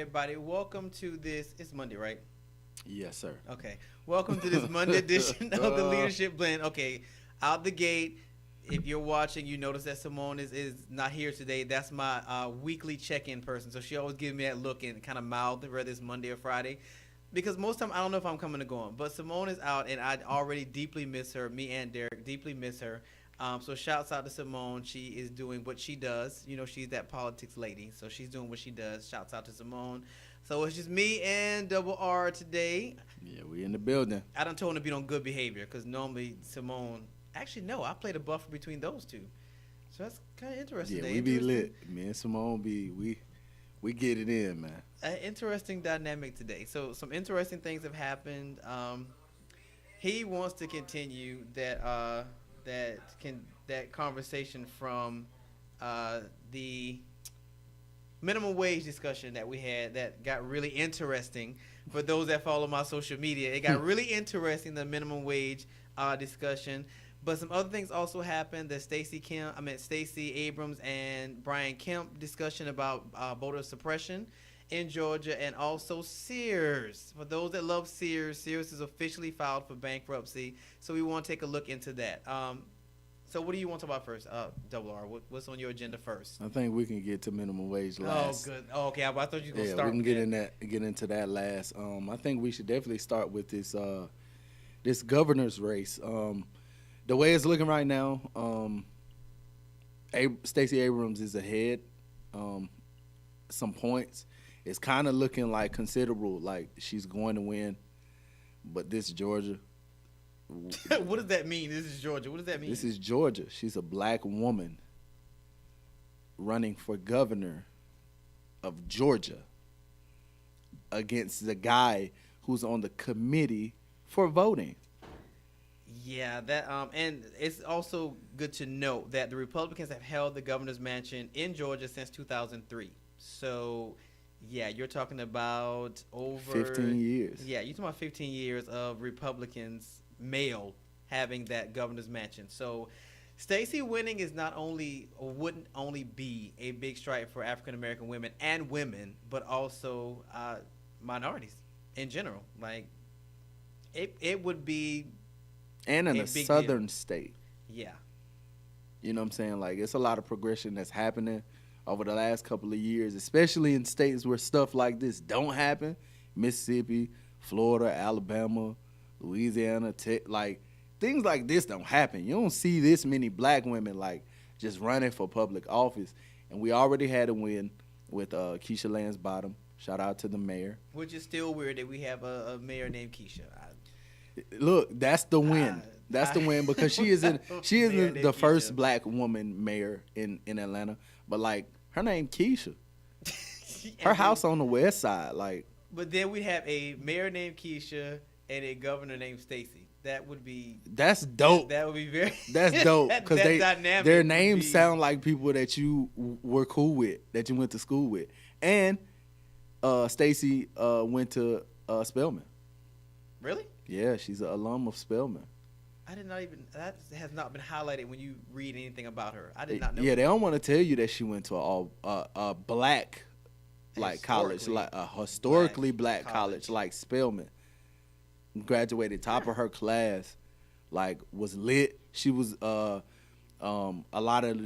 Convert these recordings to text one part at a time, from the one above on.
everybody. Welcome to this. It's Monday, right? Yes, sir. Okay. Welcome to this Monday edition of the Leadership Blend. Okay, out the gate. If you're watching, you notice that Simone is not here today. That's my weekly check-in person. So she always gives me that look and kind of mouth whether it's Monday or Friday. Because most time I don't know if I'm coming or going. But Simone is out, and I already deeply miss her. Me and Derrick deeply miss her. So shouts out to Simone. She is doing what she does. You know, she's that politics lady. So she's doing what she does. Shouts out to Simone. So it's just me and Double R today. Yeah, we in the building. I done told her to be on good behavior because normally Simone. Actually, no, I played a buffer between those two. So that's kind of interesting. Yeah, we be lit. Me and Simone we get it in, man. An interesting dynamic today. So some interesting things have happened. He wants to continue that conversation from the minimum wage discussion that we had that got really interesting. For those that follow my social media, it got really interesting, the minimum wage discussion. But some other things also happened. The Stacey Abrams and Brian Kemp discussion about voter suppression in Georgia, and also Sears. For those that love Sears, Sears is officially filed for bankruptcy. So we want to take a look into that. So what do you want to talk about first, Double R? What's on your agenda first? I think we can get to minimum wage last. Oh, good. Oh, okay. I thought you were going to Yeah, start we can with get into that last. I think we should definitely start with this governor's race. The way it's looking right now, Stacey Abrams is ahead. Some points. It's kind of looking like considerable, like she's going to win. But this Georgia. What does that mean? This is Georgia. What does that mean? This is Georgia. She's a black woman running for governor of Georgia against the guy who's on the committee for voting. Yeah, that and it's also good to note that the Republicans have held the governor's mansion in Georgia since 2003. So, yeah, you're talking about over 15 years. Yeah, you're talking about 15 years of Republicans, male, having that governor's mansion. So, Stacey winning is not only or wouldn't only be a big strike for African American women and women, but also minorities in general. Like, it would be. And in a southern state. Yeah. You know what I'm saying? Like, it's a lot of progression that's happening over the last couple of years, especially in states where stuff like this don't happen. Mississippi, Florida, Alabama, Louisiana, like, things like this don't happen. You don't see this many black women, like, just running for public office. And we already had a win with Keisha Lance-Bottom. Shout out to the mayor. Which is still weird that we have a mayor named Keisha. Look, that's the win. That's the win because she isn't the first black woman mayor in Atlanta. But like, her name Keisha. Her house on the west side, like. But then we have a mayor named Keisha and a governor named Stacey. That would be. That's dope. That would be very. That's dope because their names be, sound like people that you were cool with, that you went to school with, and Stacey went to Spelman. Really? Yeah, she's an alum of Spelman. I did not even. That has not been highlighted when you read anything about her. I did not know. Yeah, they don't want to tell you that she went to a black like college, like a historically black college like Spelman. Graduated top of her class, like was lit. She was a lot of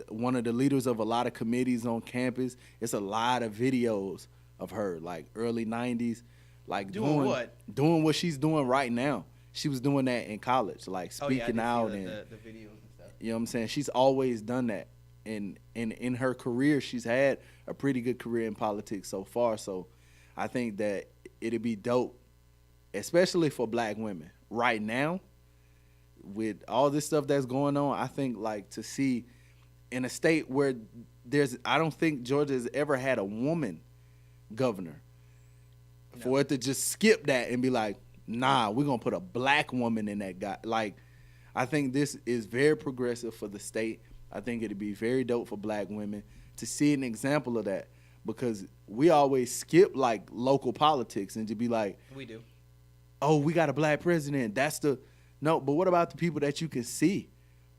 one of the leaders of a lot of committees on campus. It's a lot of videos of her, like early '90s. Like doing what she's doing right now. She was doing that in college, like speaking out and the videos and stuff. You know what I'm saying? She's always done that. And in her career, she's had a pretty good career in politics so far. So I think that it'd be dope, especially for black women. Right now, with all this stuff that's going on, I think like to see in a state where I don't think Georgia has ever had a woman governor. No. For it to just skip that and be like, nah, we're going to put a black woman in that guy. Like, I think this is very progressive for the state. I think it'd be very dope for black women to see an example of that because we always skip, like, local politics and to be like, we do. Oh, we got a black president. No, but what about the people that you can see?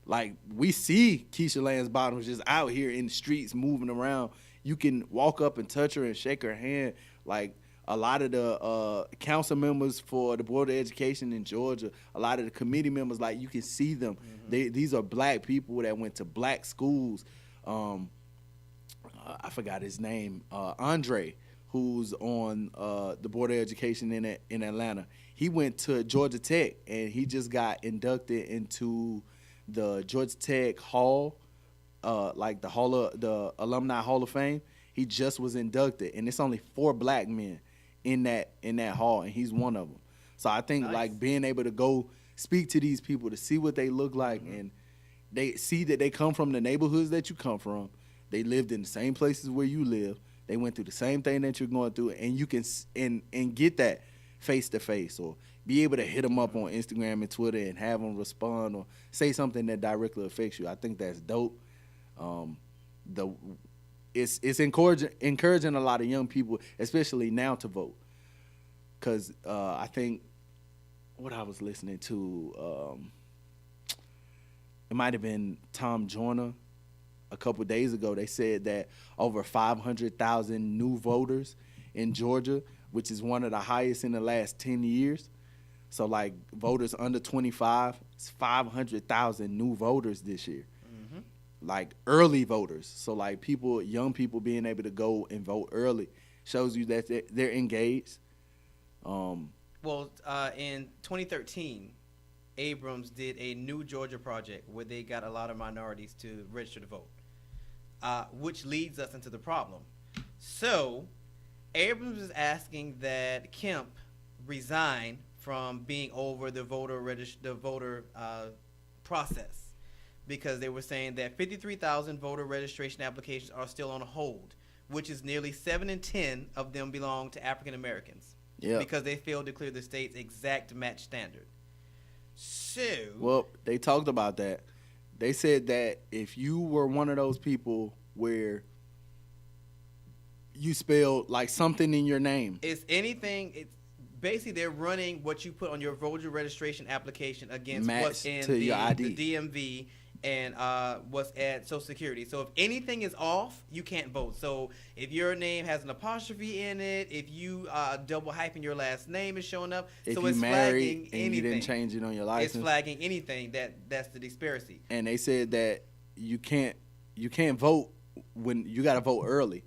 Like, we see Keisha Lance-Bottom just out here in the streets moving around. you can walk up and touch her and shake her hand. Like a lot of the council members for the Board of Education in Georgia, a lot of the committee members, like you can see them. These are black people that went to black schools. I forgot his name, Andre, who's on the Board of Education in Atlanta. He went to Georgia Tech, and he just got inducted into the Georgia Tech Hall, like the Alumni Hall of Fame. He just was inducted, and it's only 4 black men in that hall, and he's one of them. So I think like being able to go speak to these people to see what they look like, and they see that they come from the neighborhoods that you come from. They lived in the same places where you live. They went through the same thing that you're going through, and you can and get that face to face, or be able to hit them up on Instagram and Twitter and have them respond or say something that directly affects you. I think that's dope. It's encouraging a lot of young people, especially now, to vote. Because I think what I was listening to, it might have been Tom Joyner a couple of days ago. They said that over 500,000 new voters in Georgia, which is one of the highest in the last 10 years. So, like, voters under 25, it's 500,000 new voters this year. Like, early voters. So, like, young people being able to go and vote early shows you that they're engaged. Well, in 2013, Abrams did a new Georgia project where they got a lot of minorities to register to vote, which leads us into the problem. So, Abrams is asking that Kemp resign from being over the voter process, because they were saying that 53,000 voter registration applications are still on hold, which is nearly 7 in 10 of them belong to African Americans. Yeah. Because they failed to clear the state's exact match standard. So, well, they talked about that. They said that if you were one of those people where you spelled like something in your name, it's basically they're running what you put on your voter registration application against what's in the DMV and what's at Social Security. So if anything is off, you can't vote. So if your name has an apostrophe in it, if you double hyphen your last name is showing up, if so you it's married flagging and anything. you didn't change it on your license, it's flagging anything that's the disparity. And they said that you can't vote when you got to vote early,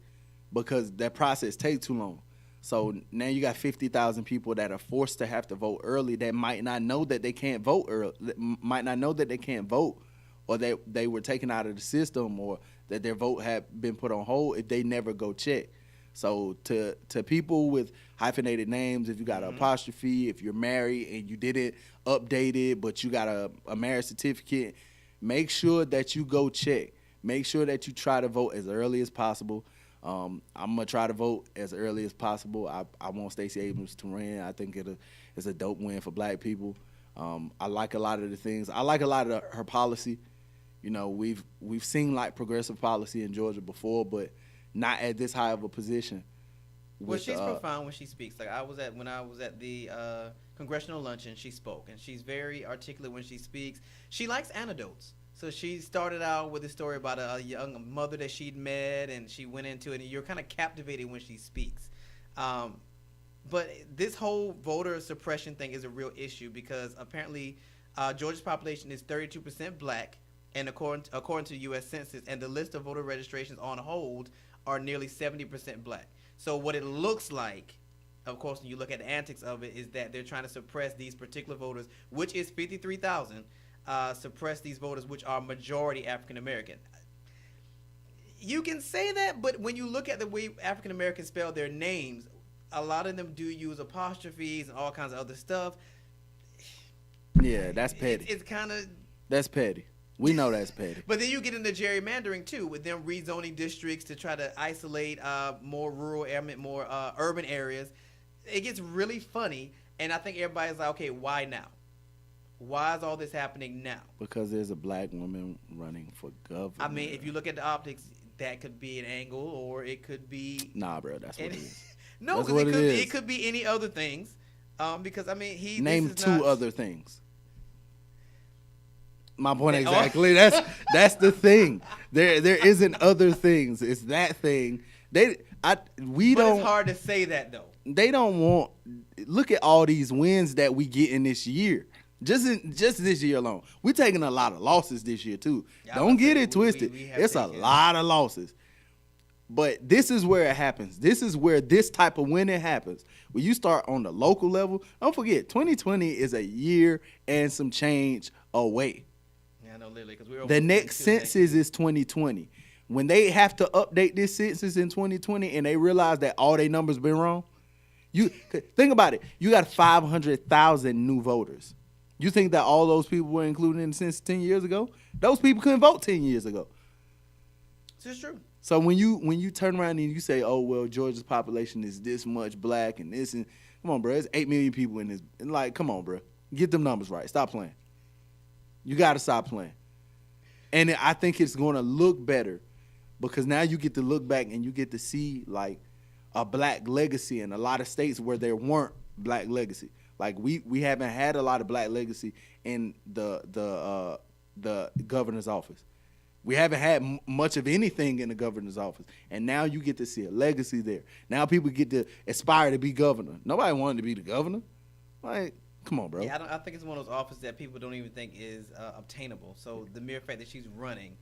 because that process takes too long. So now you got 50,000 people that are forced to have to vote early that might not know that they can't vote early, might not know that they can't vote, or that they were taken out of the system, or that their vote had been put on hold if they never go check. So to people with hyphenated names, if you got an apostrophe, if you're married and you didn't update it, but you got a marriage certificate, make sure that you go check. Make sure that you try to vote as early as possible. I'm going to try to vote as early as possible. I want Stacey Abrams to win. I think it's a dope win for black people. I like a lot of the things. I like a lot of her policy. You know, we've seen like progressive policy in Georgia before, but not at this high of a position. Well, she's profound when she speaks. Like when I was at the congressional luncheon, she spoke, and she's very articulate when she speaks. She likes anecdotes. So she started out with a story about a young mother that she'd met, and she went into it, and you're kind of captivated when she speaks. But this whole voter suppression thing is a real issue, because apparently Georgia's population is 32% black, and according to the U.S. Census, and the list of voter registrations on hold are nearly 70% black. So what it looks like, of course, when you look at the antics of it, is that they're trying to suppress these particular voters, which is 53,000. Suppress these voters, which are majority African American. You can say that, but when you look at the way African Americans spell their names, a lot of them do use apostrophes and all kinds of other stuff. Yeah, that's petty. It's kind of... That's petty. We know that's petty. But then you get into gerrymandering, too, with them rezoning districts to try to isolate more rural, more urban areas. It gets really funny, and I think everybody's like, okay, why now? Why is all this happening now? Because there's a black woman running for governor. I mean, if you look at the optics, that could be an angle, or it could be... Nah, bro, that's what it is. No, because it could be any other things. Because, I mean, Name two other things. My point exactly. That's the thing. There isn't other things. It's that thing, We But don't. it's hard to say that though. They don't want. Look at all these wins that we get in this year. Just this year alone, we're taking a lot of losses this year too. Yeah, Don't get we- it twisted. we have It's a taken- lot of losses. But this is where it happens. This is where this type of winning happens. When you start on the local level, don't forget, 2020 is a year and some change away. Yeah, I know, literally, because we're The next census is 2020. When they have to update this census in 2020 and they realize that all their numbers been wrong, you think about it. You got 500,000 new voters. You think that all those people were included in the census 10 years ago? Those people couldn't vote 10 years ago. This is true. So when you turn around and you say, oh, well, Georgia's population is this much black and this, and come on, bro, it's 8 million people in this. And like, come on, bro. Get them numbers right. Stop playing. You got to stop playing. And I think it's going to look better because now you get to look back and you get to see like a black legacy in a lot of states where there weren't black legacy. Like we haven't had a lot of black legacy in the governor's office. We haven't had much of anything in the governor's office. And now you get to see a legacy there. Now people get to aspire to be governor. Nobody wanted to be the governor. Like, come on, bro. Yeah, I think it's one of those offices that people don't even think is obtainable. So the mere fact that she's running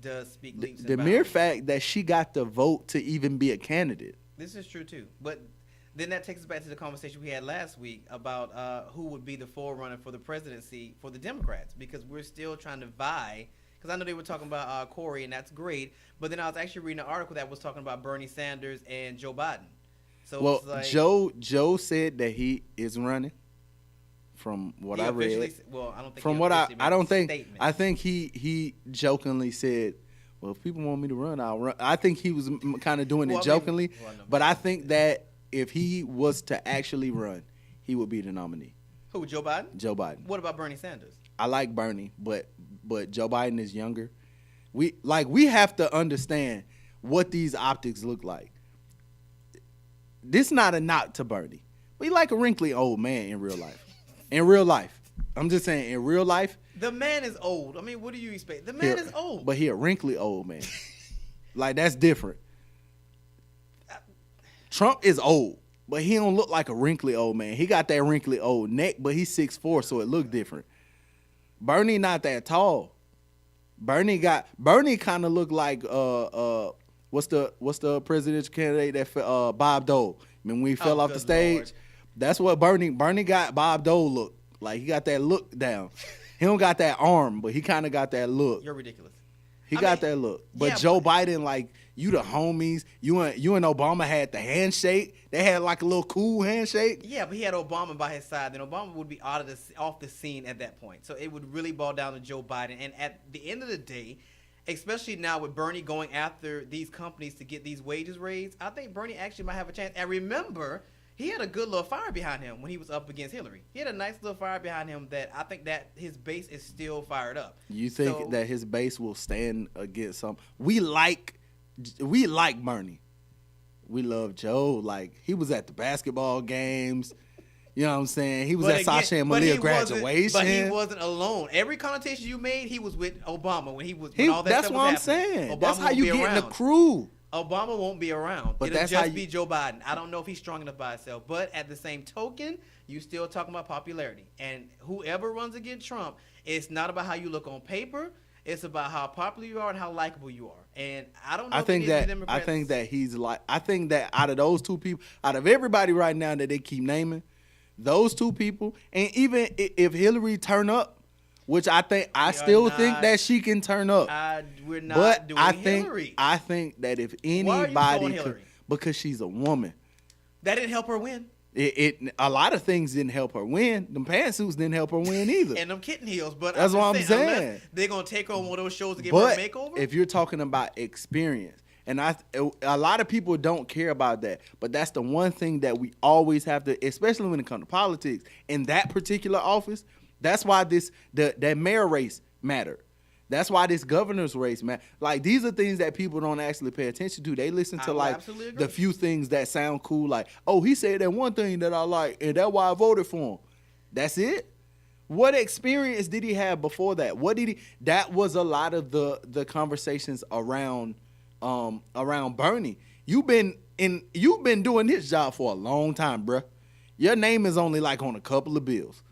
does speak leaps and The bounds. mere fact that she got the vote to even be a candidate. This is true too. But then that takes us back to the conversation we had last week about who would be the forerunner for the presidency for the Democrats, because we're still trying to vie. Because I know they were talking about Corey, and that's great. But then I was actually reading an article that was talking about Bernie Sanders and Joe Biden. So Well, it's like, Joe said that he is running. From what he I read, officially well, I don't think from he what officially I made don't a think statement. I think he jokingly said, "Well, if people want me to run, I'll run." I think he was kind of doing Well, it I mean- jokingly, well, no, but I think that if he was to actually run, he would be the nominee. Who, Joe Biden? Joe Biden. What about Bernie Sanders? I like Bernie, but Joe Biden is younger. We have to understand what these optics look like. This not a knock to Bernie. But he like a wrinkly old man in real life. In real life. I'm just saying, in real life. The man is old. I mean, what do you expect? The man is old. But he a wrinkly old man. Like, that's different. Trump is old, but he don't look like a wrinkly old man. He got that wrinkly old neck, but he's 6'4", so it look different. Bernie not that tall. Bernie kind of look like what's the presidential candidate that Bob Dole. I mean, when he fell off the good stage, Lord. that's what Bernie got. Bob Dole look like. He got that look down. He don't got that arm, but he kind of got that look. You're ridiculous. He I got mean, that look. But yeah, Joe Biden, like, you the homies. You and Obama had the handshake. They had like a little cool handshake. Yeah, but he had Obama by his side. Then Obama would be off the scene at that point. So it would really boil down to Joe Biden. And at the end of the day, especially now with Bernie going after these companies to get these wages raised, I think Bernie actually might have a chance. And remember, he had a good little fire behind him when he was up against Hillary. He had a nice little fire behind him that I think that his base is still fired up. You think So- that his base will stand against some? We like Bernie. We love Joe. Like, he was at the basketball games. You know what I'm saying? He was But at again- Sasha and but Malia he wasn't- graduation. But he wasn't alone. Every connotation you made, he was with Obama when when all that That's stuff what I'm was happening. saying. Obama That's how won't you be get in the around. crew. Obama won't be around. But It'll that's just how be you- Joe Biden. I don't know if he's strong enough by himself. But at the same token, you still talking about popularity. And whoever runs against Trump, it's not about how you look on paper. It's about how popular you are and how likable you are. And I don't know. I if think any of the that Democrats, I think that out of those two people, out of everybody right now that they keep naming, those two people, and even if Hillary turn up, which I still think not- that she can turn up. we're not But doing I Hillary. think that if Why are you anybody calling could, Hillary? because she's a woman. That didn't help her win. A lot of things didn't help her win. Them pantsuits didn't help her win either. And them kitten heels. But That's what I'm unless saying. they're going to take her on one of those shows to give But her a makeover. if you're talking about experience, and a lot of people don't care about that, but that's the one thing that we always have to, especially when it comes to politics, in that particular office. That's why that mayor race mattered. That's why this governor's race mattered. Like, these are things that people don't actually pay attention to. They listen I to will like absolutely agree. the few things that sound cool, like, oh, he said that one thing that I like, and that's why I voted for him. That's it. What experience did he have before that? What did he? That was a lot of the conversations around Bernie. You've been doing this job for a long time, bruh. Your name is only like on a couple of bills.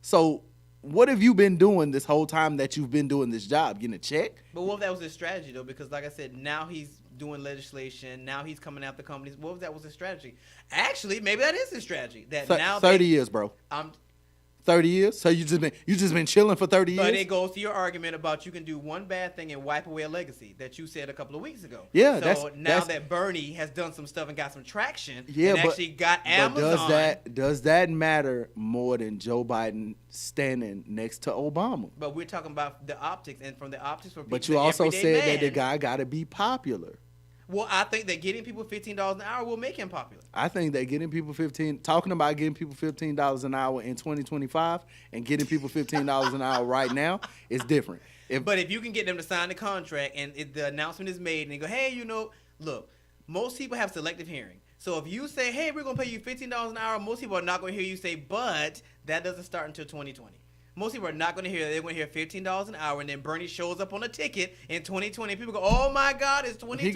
So what have you been doing this whole time that you've been doing this job? Getting a check? But what if that was his strategy though? Because like I said, now he's doing legislation. Now he's coming after companies. What if that was his strategy? Actually, maybe that is his strategy. That now 30 years, bro. 30 years? So you just been chilling for 30 years? But it goes to your argument about you can do one bad thing and wipe away a legacy that you said a couple of weeks ago. Yeah, so now that Bernie has done some stuff and got some traction, yeah, and actually got Amazon. But does that matter more than Joe Biden standing next to Obama? But we're talking about the optics, and from the optics for people. But you also said that the guy got to be popular. Well, I think that getting people $15 an hour will make him popular. I think that talking about getting people $15 an hour in 2025 and getting people $15 an hour right now is different. But if you can get them to sign the contract and the announcement is made and they go, hey, look, most people have selective hearing. So if you say, hey, we're going to pay you $15 an hour, most people are not going to hear you say, but that doesn't start until 2020. Most people are not going to hear that. They're going to hear $15 an hour, and then Bernie shows up on a ticket in 2020. People go, oh, my God, it's 2020. He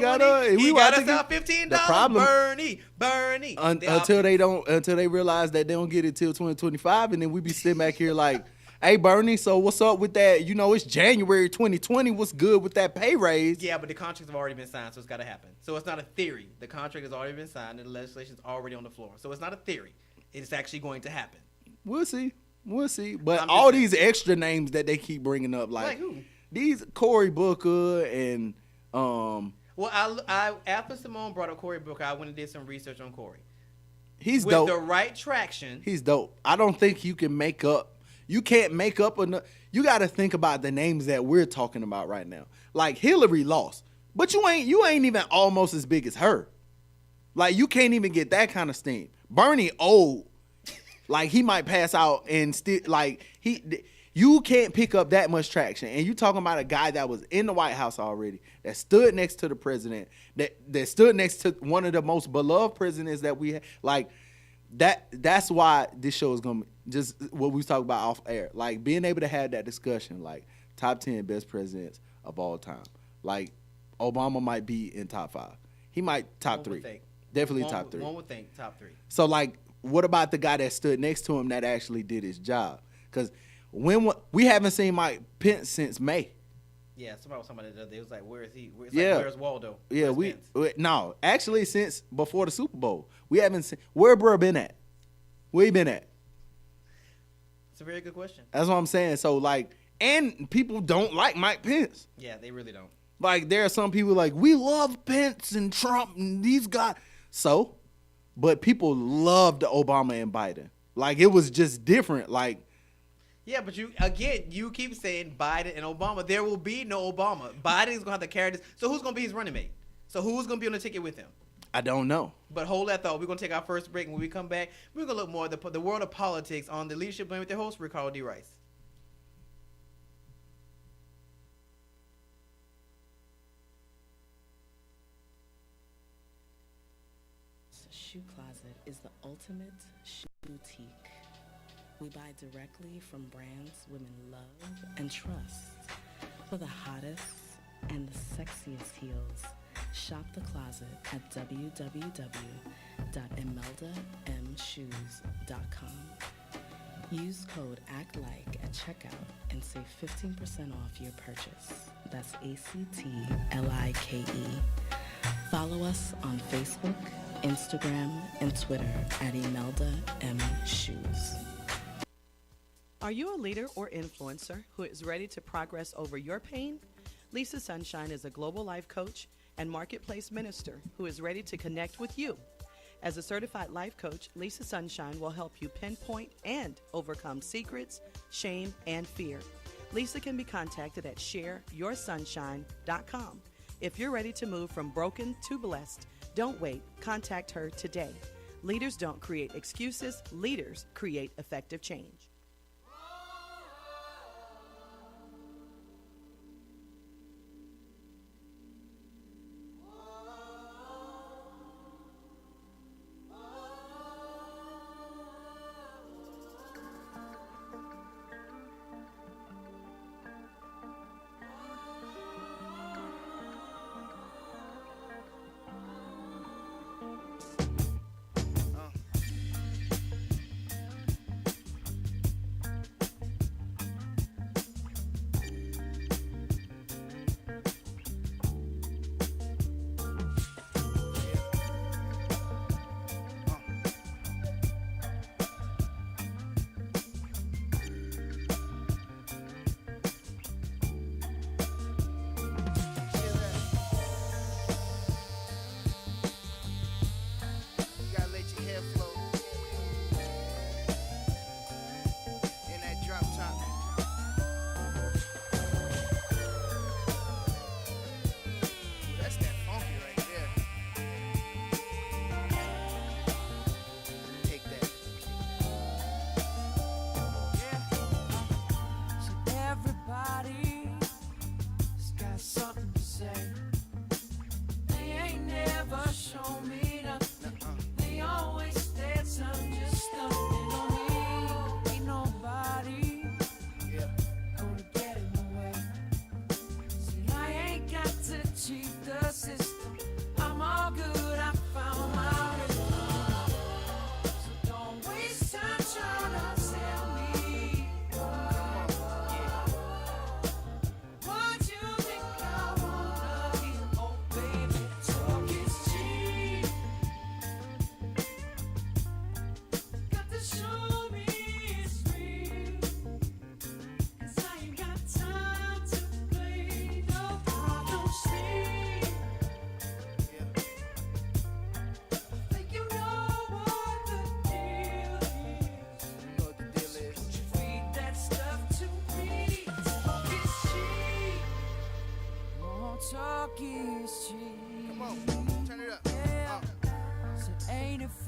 got us out $15. Bernie. Until they realize that they don't get it till 2025, and then we be sitting back here like, hey, Bernie, so what's up with that? It's January 2020. What's good with that pay raise? Yeah, but the contracts have already been signed, so it's got to happen. So it's not a theory. The contract has already been signed, and the legislation is already on the floor. So it's not a theory. It's actually going to happen. We'll see. But all these extra names that they keep bringing up, like who? These Cory Booker and Well, I after Simone brought up Cory Booker, I went and did some research on Cory. He's dope. With the right traction. He's dope. I don't think you can make up. You can't make up enough. You got to think about the names that we're talking about right now. Like Hillary lost, but you ain't even almost as big as her. Like you can't even get that kind of steam. Bernie old. Like he might pass out and still you can't pick up that much traction. And you talking about a guy that was in the White House already, that stood next to the president, that stood next to one of the most beloved presidents that we had. Like that's why this show is gonna just what we was talking about off air. Like being able to have that discussion, like top 10 best presidents of all time. Like Obama might be in top 5. He might top 3. Definitely top 3. One would think top 3. So like, what about the guy that stood next to him that actually did his job? Because we haven't seen Mike Pence since May. Yeah, somebody was talking about it the other day. It was like, where is he? Where's Waldo? Yeah, no, actually since before the Super Bowl, we haven't seen where bro been at. Where he been at? It's a very good question. That's what I'm saying. So like, and people don't like Mike Pence. Yeah, they really don't. Like there are some people like we love Pence and Trump and these guys. So. But people loved Obama and Biden. Like, it was just different. Like, yeah, but you keep saying Biden and Obama. There will be no Obama. Biden is going to have to carry this. So who's going to be his running mate? So who's going to be on the ticket with him? I don't know. But hold that thought. We're going to take our first break. And when we come back, we're going to look more at the world of politics on the Leadership Blend with your host, Ricardo D. Rice. Shoe Closet is the ultimate shoe boutique. We buy directly from brands women love and trust. For the hottest and the sexiest heels, shop the closet at www.immeldamshoes.com. Use code ACTLIKE at checkout and save 15% off your purchase. That's ACTLIKE. Follow us on Facebook, Instagram, and Twitter at Imelda M. Shoes. Are you a leader or influencer who is ready to progress over your pain? Lisa Sunshine is a global life coach and marketplace minister who is ready to connect with you. As a certified life coach, Lisa Sunshine will help you pinpoint and overcome secrets, shame, and fear. Lisa can be contacted at shareyoursunshine.com. If you're ready to move from broken to blessed, don't wait. Contact her today. Leaders don't create excuses. Leaders create effective change.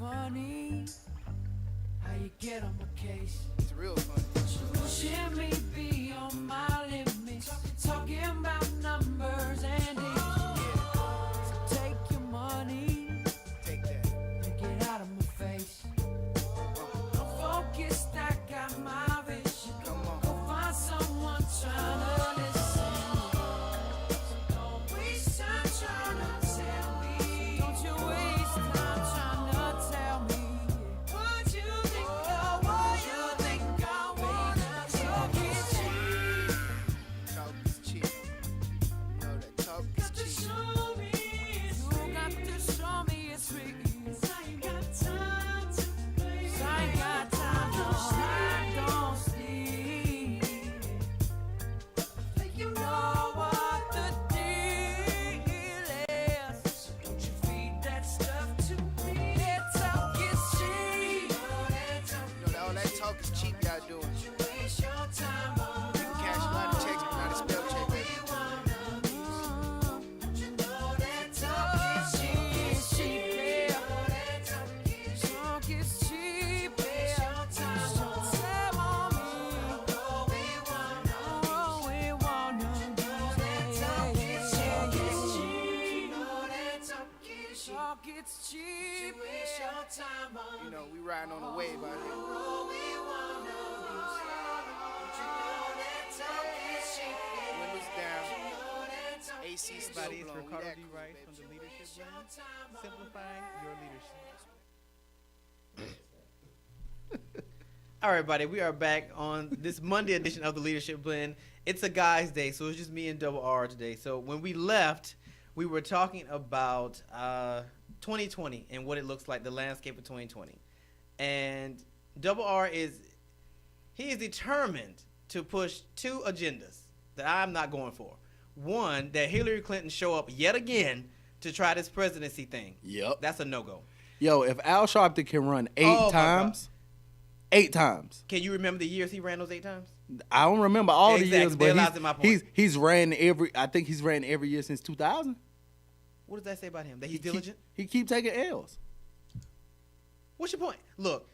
funny how you get on my case. It's real funny. Pushing me beyond my limits, talking about numbers and dates. So take your money, Take that. and get out of my face. I'm focused, I got my vision. Come on. Go find someone trying to listen. Don't waste time trying to tell me. Don't you waste time trying to tell me what you think I want. You think I wanna talk is cheap. Talk is cheap. You know that talk is Got to cheap. show me it's free. You got to show me it's free. 'Cause I ain't got time to play. 'Cause I ain't got time, no, I don't sleep. You know what the deal is. Don't you feed that stuff to me. That talk is cheap. You know all that talk is cheap y'all doing. You waste your time on You can cash a lot of checks, but not a spell check, baby. you know that talk is cheap. Talk is cheap. Waste your time on tell on me. All we wanna talk is cheap. Talk is cheap. Waste your time on You know, we riding on the wave out here. all we wanna talk is cheap. Windows down. AC still Everybody, it's blowing. We Ricardo that D. cool, Rice baby. from the Leadership Blend, simplifying your leadership. All right, everybody, we are back on this Monday edition of the Leadership Blend. It's a guy's day, so it's just me and Double R today. So when we left, we were talking about 2020 and what it looks like, the landscape of 2020. And Double R is determined to push two agendas that I'm not going for. One, that Hillary Clinton show up yet again to try this presidency thing. Yep. That's a no-go. Yo, if Al Sharpton can run Oh, my eight times, 8 times. Can you remember the years he ran those 8 times? I don't remember all Exactly. the years, There but lies in my point. he's ran I think he's ran every year since 2000. What does that say about him? That he's diligent? He keep taking L's. What's your point? Look,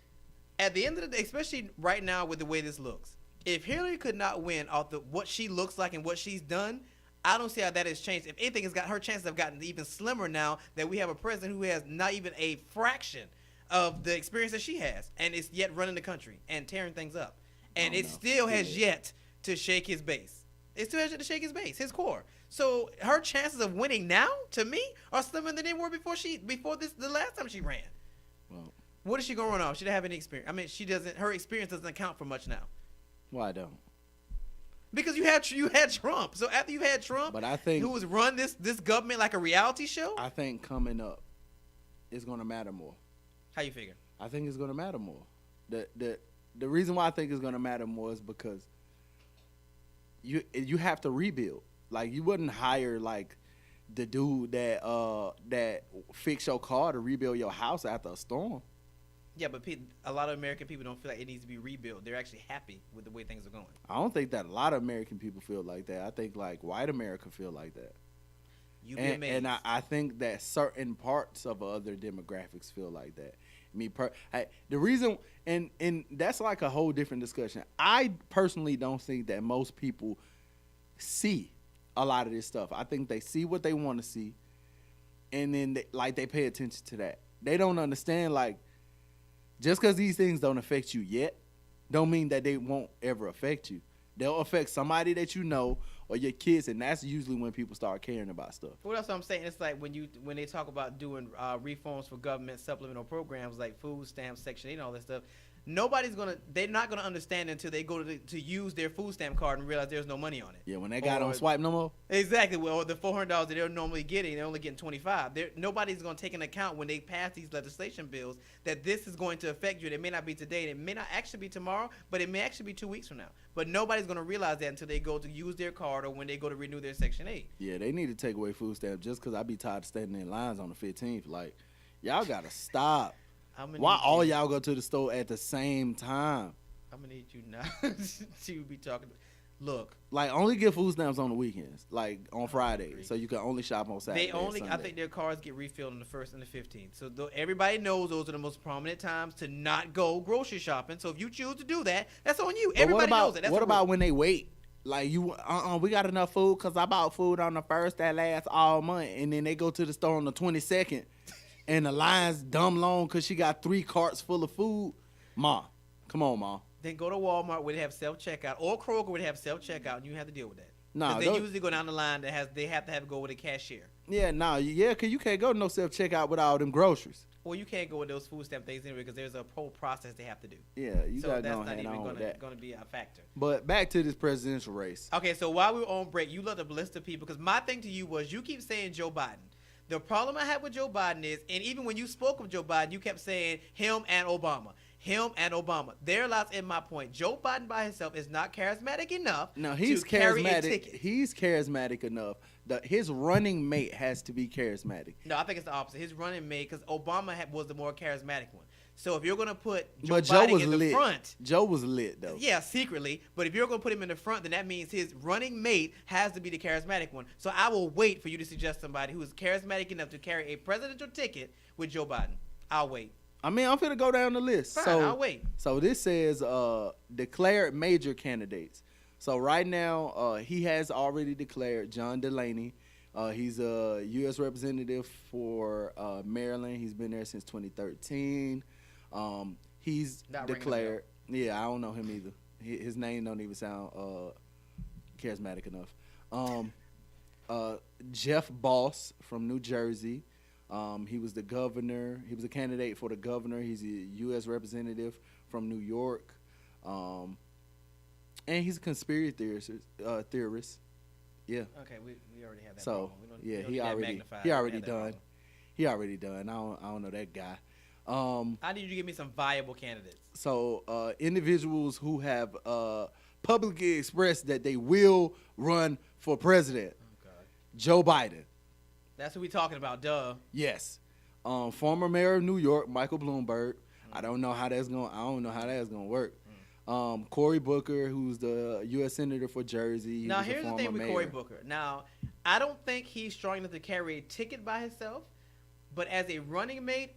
at the end of the day, especially right now with the way this looks, if Hillary could not win off what she looks like and what she's done, I don't see how that has changed. If anything, her chances have gotten even slimmer now that we have a president who has not even a fraction of the experience that she has, and is yet running the country and tearing things up. And it still has yet to shake his base. It still has yet to shake his base, his core. So her chances of winning now, to me, are slimmer than they were before the last time she ran. Well, What is she gonna run off? She doesn't have any experience. I mean, she doesn't. Her experience doesn't account for much now. why don't? Because you had Trump. So after you had Trump, But I think who was run this government like a reality show? I think coming up is gonna matter more. How you figure? I think it's gonna matter more. The reason why I think it's gonna matter more is because you have to rebuild. Like, you wouldn't hire like the dude that fix your car to rebuild your house after a storm. Yeah, but a lot of American people don't feel like it needs to be rebuilt. They're actually happy with the way things are going. I don't think that a lot of American people feel like that. I think like white America feel like that. You'd be amazed. And I think that certain parts of other demographics feel like that. The reason, and that's like a whole different discussion. I personally don't think that most people see a lot of this stuff. I think they see what they want to see, and then they pay attention to that. They don't understand, like, just because these things don't affect you yet, don't mean that they won't ever affect you. They'll affect somebody that you know or your kids, and that's usually when people start caring about stuff. Well, that's what I'm saying. It's like when they talk about doing reforms for government supplemental programs like food stamps, Section 8, and all that stuff. They're not gonna understand until they go to use their food stamp card and realize there's no money on it. Yeah, when that guy don't swipe no more. Exactly. Well, the $400 that they're normally getting, they're only getting $25. Nobody's going to take into account when they pass these legislation bills that this is going to affect you. It may not be today, and it may not actually be tomorrow, but it may actually be 2 weeks from now. But nobody's going to realize that until they go to use their card or when they go to renew their Section 8. Yeah, they need to take away food stamps just because I be tired of standing in lines on the 15th. Like, y'all got to stop. Why all y'all go to the store at the same time? I'm going to need you now to be talking. Look, Like, only get food stamps on the weekends, like on Friday, so you can only shop on Saturday. they only. and I Sunday. think their cards get refilled on the 1st and the 15th. So everybody knows those are the most prominent times to not go grocery shopping. So if you choose to do that, that's on you. But Everybody knows it. That's what a about rule. when they wait? Like, we got enough food because I bought food on the 1st that lasts all month, and then they go to the store on the 22nd, and the line's dumb long because she got 3 carts full of food. Ma, come on, Ma. Then go to Walmart where they have self checkout, or Kroger where they have self checkout, and you have to deal with that. Nah, 'Cause they those- usually go down the line they have to have go with a cashier. Yeah, because you can't go to no self checkout with all them groceries. Or you can't go with those food stamp things anyway because there's a whole process they have to do. Yeah, you So got to that's go not hand even on with that. going to be a factor. But back to this presidential race. Okay, so while we were on break, you looked up a list of people because my thing to you was you keep saying Joe Biden. The problem I have with Joe Biden is, and even when you spoke of Joe Biden, you kept saying him and Obama. Him and Obama. There lies in my point. Joe Biden by himself is not charismatic enough No, he's to carry a charismatic. ticket. He's charismatic enough. His running mate has to be charismatic. No, I think it's the opposite. His running mate, because Obama was the more charismatic one. So if you're going to put Joe But Joe Biden was in the lit. front, Joe was lit though. yeah, secretly. But if you're going to put him in the front, then that means his running mate has to be the charismatic one. So I will wait for you to suggest somebody who is charismatic enough to carry a presidential ticket with Joe Biden. I'll wait. I mean, I'm finna go down the list. Fine, so I'll wait. So this says declared major candidates. So right now, he has already declared John Delaney. He's a U.S. representative for Maryland. He's been there since 2013. He's Not ringing a declared. Yeah, I don't know him either. His name don't even sound charismatic enough. Jeff Boss from New Jersey. He was the governor. He was a candidate for the governor. He's a U.S. representative from New York. And he's a conspiracy theorist. Yeah. Okay, we already have that. So problem. We don't yeah, need he that already magnified. he We already have that done. problem. He already done. I don't know that guy. I need you to give me some viable candidates. So individuals who have publicly expressed that they will run for president. Oh, God. Joe Biden. That's who we talking about, duh. Yes. Former mayor of New York, Michael Bloomberg. I don't know how that's gonna work. Cory Booker, who's the U.S. senator for Jersey. He Now, was a here's the former thing with mayor. Cory Booker. Now, I don't think he's strong enough to carry a ticket by himself, but as a running mate,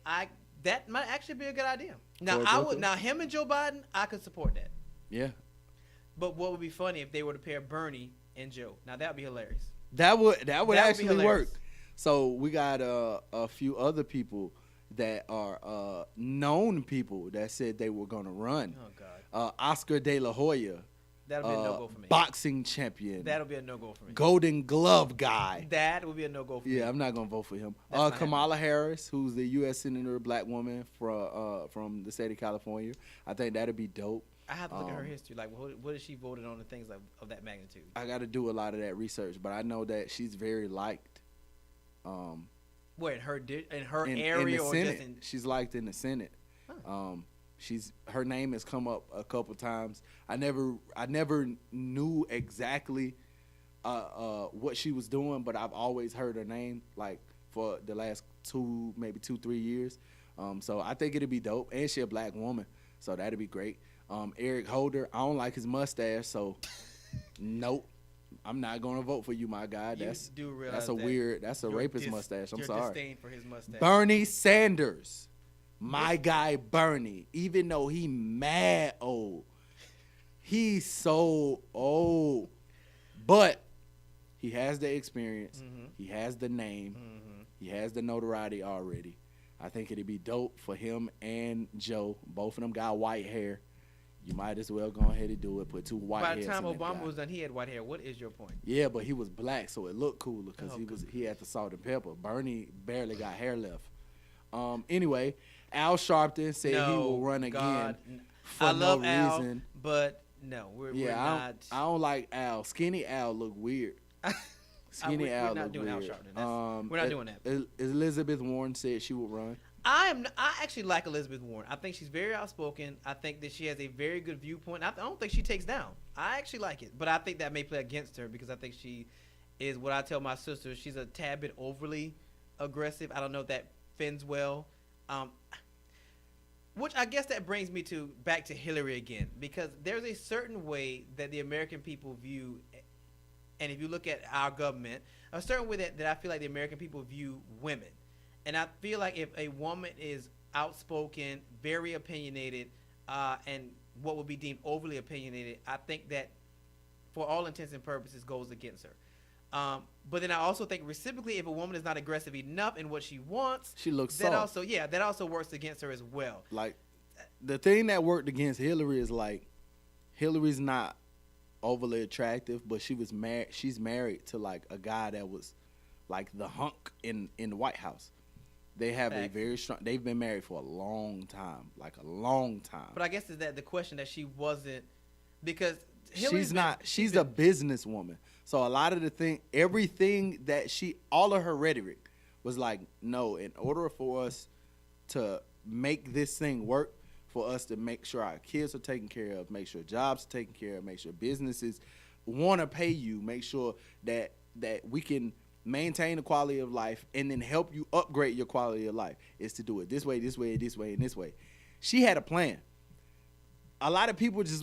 that might actually be a good idea. Now, Cory I Booker? would. Now, him and Joe Biden, I could support that. Yeah. But what would be funny if they were to pair Bernie and Joe? Now, that would be hilarious. That would That would be actually hilarious. work. So we got a few other people that are known people that said they were gonna run. Oh God, Oscar De La Hoya, that'll be a no go for me. boxing champion, That'll be a no go for me. Golden Glove guy. That would be a no go for me. Yeah, I'm not gonna vote for him. That's not Kamala Harris, who's the U.S. senator, black woman from the state of California. I think that'd be dope. I have to look at her history. Like, what has she voted on and things of that magnitude? I got to do a lot of that research, but I know that she's very liked. Where in her in area the or Senate. just in? She's liked in the Senate. Her name has come up a couple times. I never knew exactly what she was doing, but I've always heard her name like for the last 2-3 years. So I think it'd be dope, and she a black woman, so that'd be great. Eric Holder, I don't like his mustache, so nope. I'm not gonna vote for you, my guy. You That's do realize that's a your rapist mustache. I'm your sorry. disdain for his mustache. Bernie Sanders, my guy Bernie, even though he mad old, he's so old, but he has the experience, he has the name, he has the notoriety already. I think it'd be dope for him and Joe. Both of them got white hair. You might as well go ahead and do it. Put two white By hairs the time in that Obama guy. was done, he had white hair. What is your point? Yeah, but he was black, so it looked cooler because Oh, he had the salt and pepper. Bernie barely got hair left. Anyway, Al Sharpton said he will run God. again for I love no Al, reason. but no, we're Yeah, not. I don't like Al. Skinny Al look weird. Skinny we're Al not look doing Al weird. Sharpton. We're not doing that. Elizabeth Warren said she would run. I actually like Elizabeth Warren. I think she's very outspoken. I think that she has a very good viewpoint. I don't think she takes down. I actually like it, but I think that may play against her because I think she is what I tell my sister. She's a tad bit overly aggressive. I don't know if that fends well. Which I guess that brings me to back to Hillary again, because there's a certain way that the American people view, and if you look at our government, a certain way that I feel like the American people view women. And I feel like if a woman is outspoken, very opinionated, and what would be deemed overly opinionated, I think that for all intents and purposes goes against her. But then I also think reciprocally, if a woman is not aggressive enough in what she wants, She looks that soft. that also works against her as well. Like, the thing that worked against Hillary is like, Hillary's not overly attractive, but she's married to like a guy that was like the hunk in the White House. They have a Facts. very strong. They've been married for a long time, like a long time. But I guess is that the question that she wasn't, because Hillary's She's been- not. She's a businesswoman. So a lot of everything that all of her rhetoric was like, no, in order for us to make this thing work, for us to make sure our kids are taken care of, make sure jobs are taken care of, make sure businesses want to pay you, make sure that we can maintain the quality of life and then help you upgrade your quality of life, is to do it this way, this way, this way, and this way. She had a plan. A lot of people just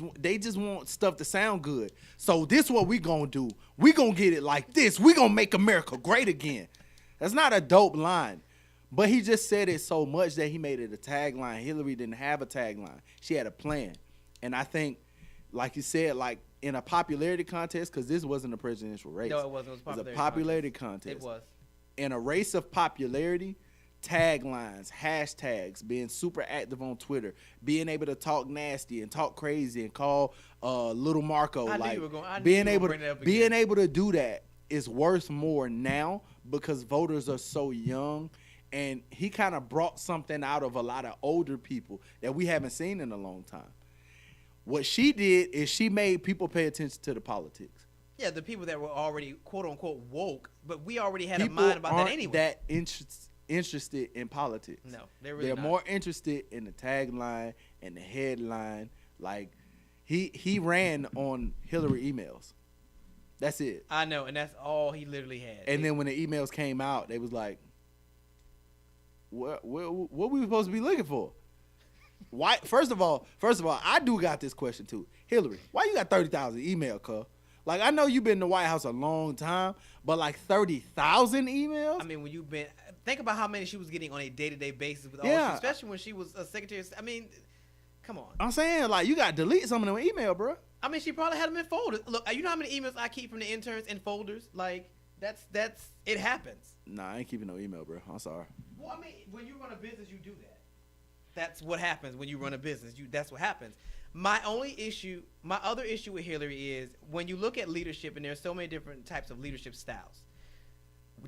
want stuff to sound good. So this what we gonna do. We gonna get it like this. We gonna make America great again. That's not a dope line. But he just said it so much that he made it a tagline. Hillary didn't have a tagline. She had a plan. And I think, like you said, like in a popularity contest, because this wasn't a presidential race. No, it wasn't. It was a popularity contest. It was. In a race of popularity, taglines, hashtags, being super active on Twitter, being able to talk nasty and talk crazy and call little Marco, I knew like you were going- I knew being you were able bringing it up being again. able to do that is worth more now because voters are so young, and he kind of brought something out of a lot of older people that we haven't seen in a long time. What she did is she made people pay attention to the politics. Yeah, the people that were already quote unquote woke, but we already had People a mind about that aren't anyway. that interested in politics. No, they're really They're not. more interested in the tagline and the headline. Like he ran on Hillary emails. That's it. I know, and that's all he literally had. And then when the emails came out, they was like, what we supposed to be looking for? Why? First of all, I do got this question too. Hillary, why you got 30,000 email, cuz? Like, I know you've been in the White House a long time, but like 30,000 emails? I mean, when you've been, think about how many she was getting on a day-to-day basis with all, Yeah. especially when she was a secretary. I mean, come on. I'm saying, like, you got to delete some of them email, bro. I mean, she probably had them in folders. Look, you know how many emails I keep from the interns in folders? Like, that's it happens. Nah, I ain't keeping no email, bro. I'm sorry. Well, I mean, when you run a business, you do that. That's what happens when you run a business. That's what happens. My other issue with Hillary is when you look at leadership, and there's so many different types of leadership styles.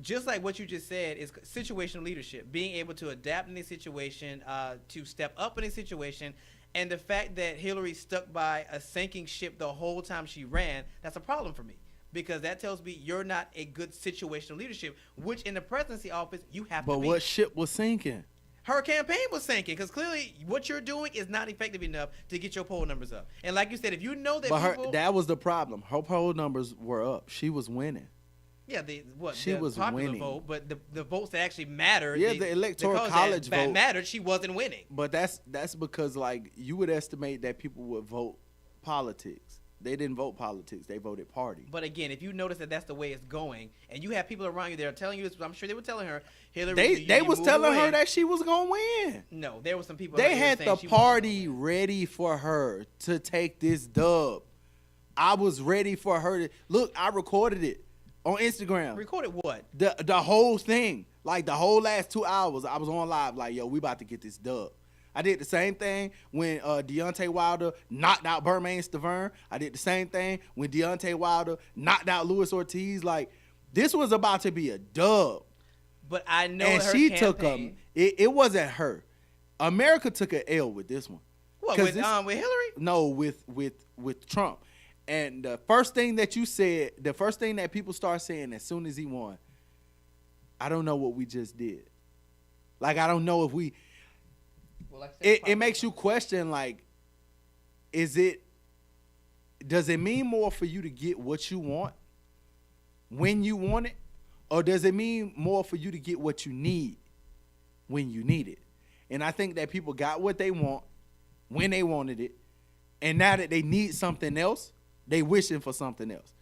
Just like what you just said is situational leadership, being able to adapt in a situation, to step up in a situation, and the fact that Hillary stuck by a sinking ship the whole time she ran, that's a problem for me. Because that tells me you're not a good situational leadership, which in the presidency office you have But to be. what ship was sinking? Her campaign was sinking because clearly what you're doing is not effective enough to get your poll numbers up. And like you said, if you know that But people, that was the problem. Her poll numbers were up. She was winning. yeah, she the was popular winning. vote, but the votes that actually mattered, Yeah, the electoral because college that vote. mattered. She wasn't winning. But that's because, like, you would estimate that people would vote politics. They didn't vote politics. They voted party. But again, if you notice that that's the way it's going, and you have people around you that are telling you this, I'm sure they were telling her, Hillary, They you was move telling away. her that she was going to win. No, there were some people. They out there had saying the she wasn't party gonna win. ready for her to take this dub. I was ready for her to look. I recorded it on Instagram. Recorded what? The whole thing, like the whole last 2 hours, I was on live like, yo, we about to get this dub. I did the same thing when Deontay Wilder knocked out Bermain Stavern. I did the same thing when Deontay Wilder knocked out Luis Ortiz. Like, this was about to be a dub. But I know And her she campaign, took it wasn't her. America took an L with this one. what 'Cause with this- Hillary? No, with Trump. And the first thing that you said, the first thing that people start saying as soon as he won, I don't know what we just did. Like, I don't know if we. Well, like I said, It makes you question, like, does it mean more for you to get what you want when you want it? Or does it mean more for you to get what you need when you need it? And I think that people got what they want when they wanted it. And now that they need something else, they wishing for something else.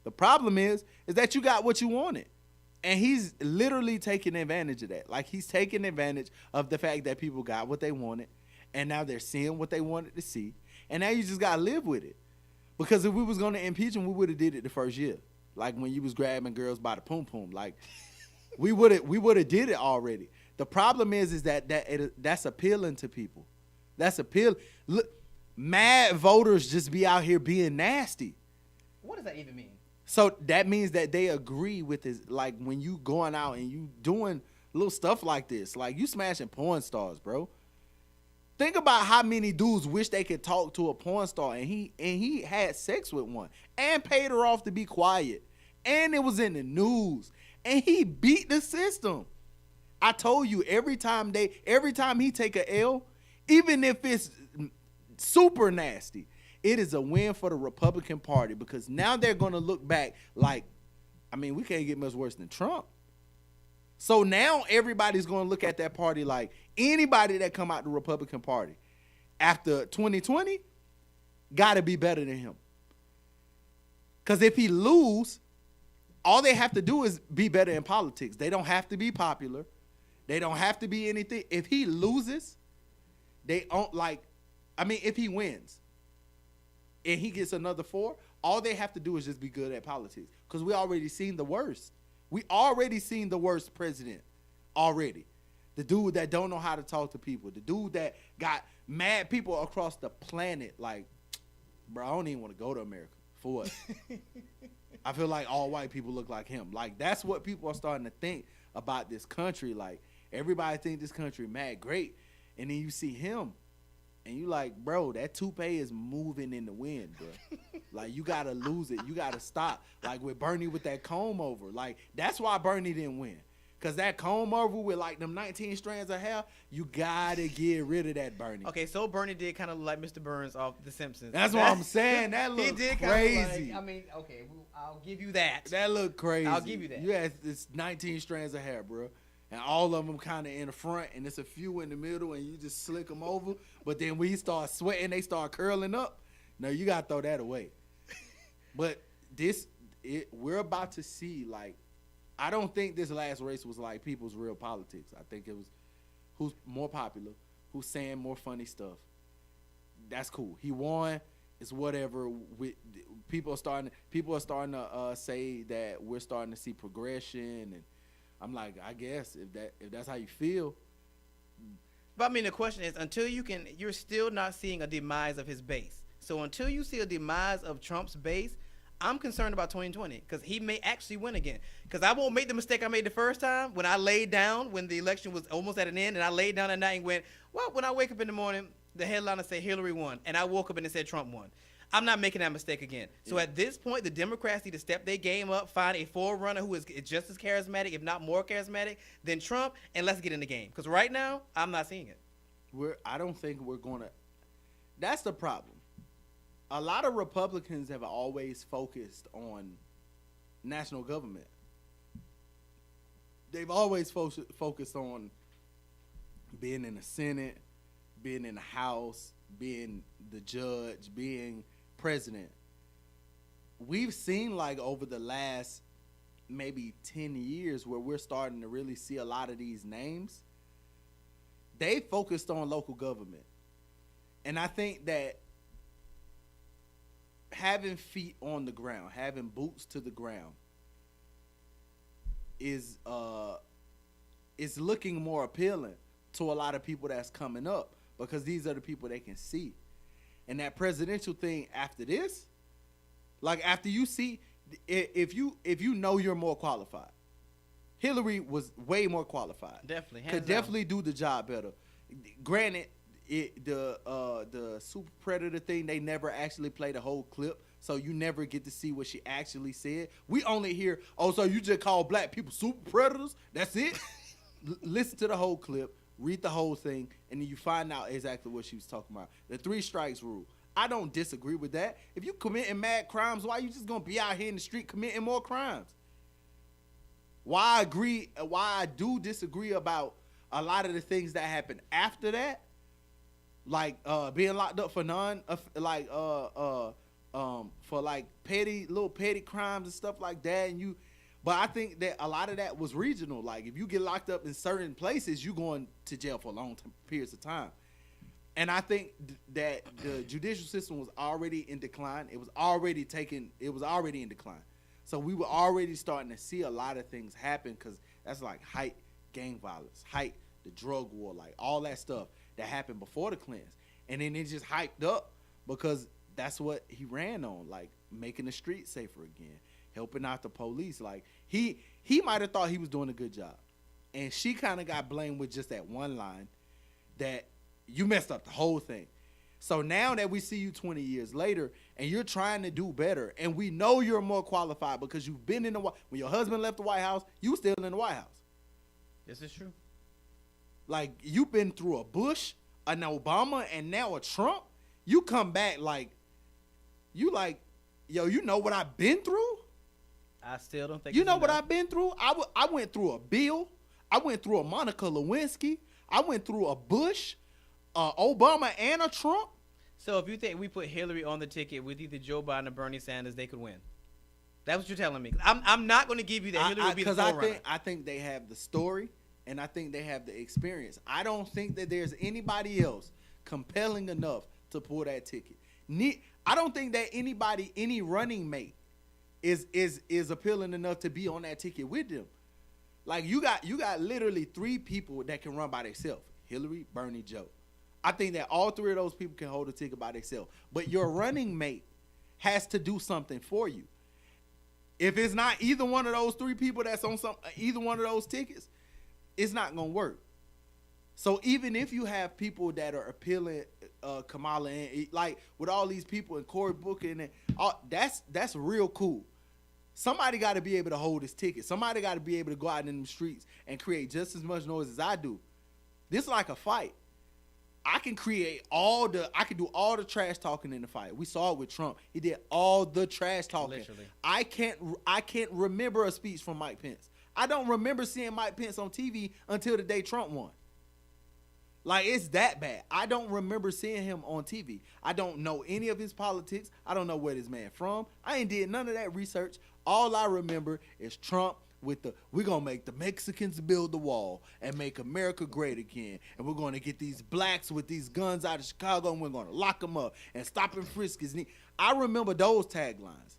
The problem is that you got what you wanted. And he's literally taking advantage of that. Like, he's taking advantage of the fact that people got what they wanted. And now they're seeing what they wanted to see. And now you just got to live with it. Because if we was going to impeach him, we would have did it the first year. Like when you was grabbing girls by the poom-poom. Like, we would have did it already. The problem is that's appealing to people. That's appealing. Look, mad voters just be out here being nasty. What does that even mean? So that means that they agree with this. Like, when you going out and you doing little stuff like this, like you smashing porn stars, bro. Think about how many dudes wish they could talk to a porn star, and he had sex with one and paid her off to be quiet, and it was in the news, and he beat the system. I told you, every time he take a L, even if it's super nasty, it is a win for the Republican Party, because now they're going to look back like, I mean, we can't get much worse than Trump. So now everybody's going to look at that party like anybody that come out the Republican Party after 2020 got to be better than him. Because if he lose, all they have to do is be better in politics. They don't have to be popular. They don't have to be anything. If he loses, they don't if he wins and he gets another 4, all they have to do is just be good at politics. Because we already seen the worst. We already seen the worst president already. The dude that don't know how to talk to people. The dude that got mad people across the planet. Like, bro, I don't even want to go to America. For what? I feel like all white people look like him. Like, that's what people are starting to think about this country. Like, everybody think this country mad great. And then you see him. And you like, bro, that toupee is moving in the wind, bro. Like, you got to lose it. You got to stop. Like with Bernie with that comb over. Like, that's why Bernie didn't win. Because that comb over with, like, them 19 strands of hair, you got to get rid of that, Bernie. Okay, so Bernie did kind of look like Mr. Burns off The Simpsons. That's what I'm saying. That looked crazy. Okay, well, I'll give you that. That looked crazy. I'll give you that. You had this 19 strands of hair, bro. And all of them kind of in the front, and there's a few in the middle, and you just slick them over. But then when you start sweating, they start curling up. No, you got to throw that away. But we're about to see, like, I don't think this last race was like people's real politics. I think it was who's more popular, who's saying more funny stuff. That's cool. He won. It's whatever. People are starting to say that we're starting to see progression, and I'm like, I guess if that's how you feel. But I mean, the question is, you're still not seeing a demise of his base. So until you see a demise of Trump's base, I'm concerned about 2020, because he may actually win again. Because I won't make the mistake I made the first time when I laid down when the election was almost at an end, and I laid down at night and went, well, when I wake up in the morning, the headliner said Hillary won, and I woke up and it said Trump won. I'm not making that mistake again. So at this point, the Democrats need to step their game up, find a forerunner who is just as charismatic, if not more charismatic, than Trump, and let's get in the game. Because right now, I'm not seeing it. I don't think we're going to. That's the problem. A lot of Republicans have always focused on national government. They've always focused on being in the Senate, being in the House, being the judge, being president. We've seen, like, over the last maybe 10 years where we're starting to really see a lot of these names. They focused on local government. And I think that having feet on the ground, having boots to the ground is looking more appealing to a lot of people that's coming up, because these are the people they can see. And that presidential thing after this, like, after you see, if you know you're more qualified, Hillary was way more qualified. Definitely. Could definitely do the job better. Granted, the super predator thing, they never actually played the whole clip, so you never get to see what she actually said. We only hear, oh, so you just call black people super predators? That's it? Listen to the whole clip, read the whole thing, and then you find out exactly what she was talking about. The 3 strikes rule. I don't disagree with that. If you committing mad crimes, why you just gonna be out here in the street committing more crimes? Why I do disagree about a lot of the things that happened after that, like being locked up for petty crimes and stuff like that, but I think that a lot of that was regional. Like if you get locked up in certain places, you going to jail for long periods of time. And I think that the judicial system was already in decline. It was already in decline. So we were already starting to see a lot of things happen, because that's like height gang violence, height the drug war, like all that stuff that happened before the Clintons. And then it just hyped up because that's what he ran on, like making the streets safer again, helping out the police. Like he might have thought he was doing a good job. And she kind of got blamed with just that one line that you messed up the whole thing. So now that we see you 20 years later and you're trying to do better, and we know you're more qualified because you've been in when your husband left the White House, you were still in the White House. This is true. Like, you've been through a Bush, an Obama, and now a Trump. You come back like, yo, you know what I've been through? I still don't think You it's know what enough. I've been through? I went through a Bill. I went through a Monica Lewinsky. I went through a Bush, Obama, and a Trump. So if you think we put Hillary on the ticket with either Joe Biden or Bernie Sanders, they could win. That's what you're telling me. I'm not going to give you that Hillary would be the forerunner. I think they have the story, and I think they have the experience. I don't think that there's anybody else compelling enough to pull that ticket. I don't think that any running mate is appealing enough to be on that ticket with them. Like, you got literally 3 people that can run by themselves: Hillary, Bernie, Joe. I think that all 3 of those people can hold a ticket by themselves. But your running mate has to do something for you. If it's not either one of those 3 people that's on either one of those tickets, it's not gonna work. So even if you have people that are appealing, Kamala, and like with all these people and Cory Booker, and all, that's real cool. Somebody got to be able to hold this ticket. Somebody got to be able to go out in the streets and create just as much noise as I do. This is like a fight. I can do all the trash talking in the fight. We saw it with Trump. He did all the trash talking. Literally. I can't remember a speech from Mike Pence. I don't remember seeing Mike Pence on TV until the day Trump won. Like, it's that bad. I don't remember seeing him on TV. I don't know any of his politics. I don't know where this man from. I ain't did none of that research. All I remember is Trump with we're going to make the Mexicans build the wall and make America great again. And we're going to get these blacks with these guns out of Chicago, and we're going to lock them up and stop and frisk his knee. I remember those taglines.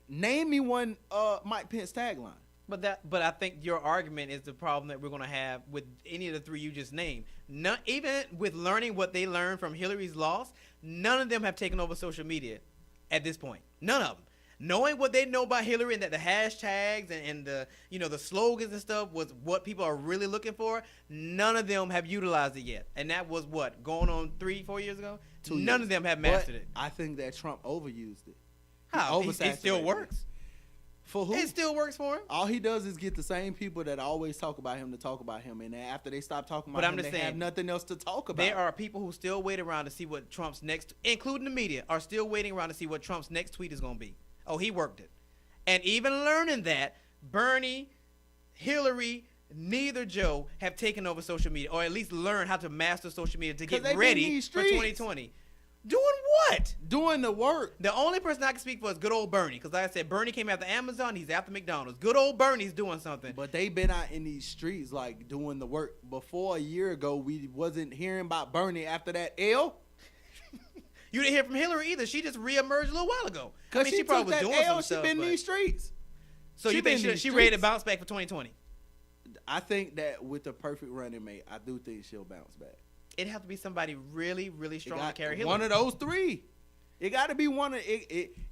Name me one Mike Pence tagline. But I think your argument is the problem that we're going to have with any of the 3 you just named. Even with learning what they learned from Hillary's loss, none of them have taken over social media at this point. None of them. Knowing what they know about Hillary, and that the hashtags and the the slogans and stuff was what people are really looking for, none of them have utilized it yet. And that was what, going on 3-4 years ago? 2 years. None of them have mastered But it. I think that Trump overused it. How? It Oversaturated still works. For who? It still works for him. All he does is get the same people that always talk about him to talk about him, and then after they stop talking But about I'm him, just they have saying, nothing else to talk about. There are people who still wait around to see what Trump's next, including the media, are still waiting around to see what Trump's next tweet is going to be. Oh, he worked it. And even learning that, Bernie, Hillary, neither Joe have taken over social media, or at least learned how to master social media to 'Cause get they been ready in these for streets. 2020. Doing what? Doing the work. The only person I can speak for is good old Bernie, because like I said, Bernie came after Amazon, he's after McDonald's. Good old Bernie's doing something. But they been out in these streets, like, doing the work. Before a year ago, we wasn't hearing about Bernie after that L. You didn't hear from Hillary either. She just reemerged a little while ago. Because she probably took was that doing L, some she stuff. been in but- these streets. So you been think in these she ready to streets. bounce back for 2020? I think that with the perfect running mate, I do think she'll bounce back. It'd have to be somebody really, really strong to Got carry Hillary. one of those 3. It got to be one of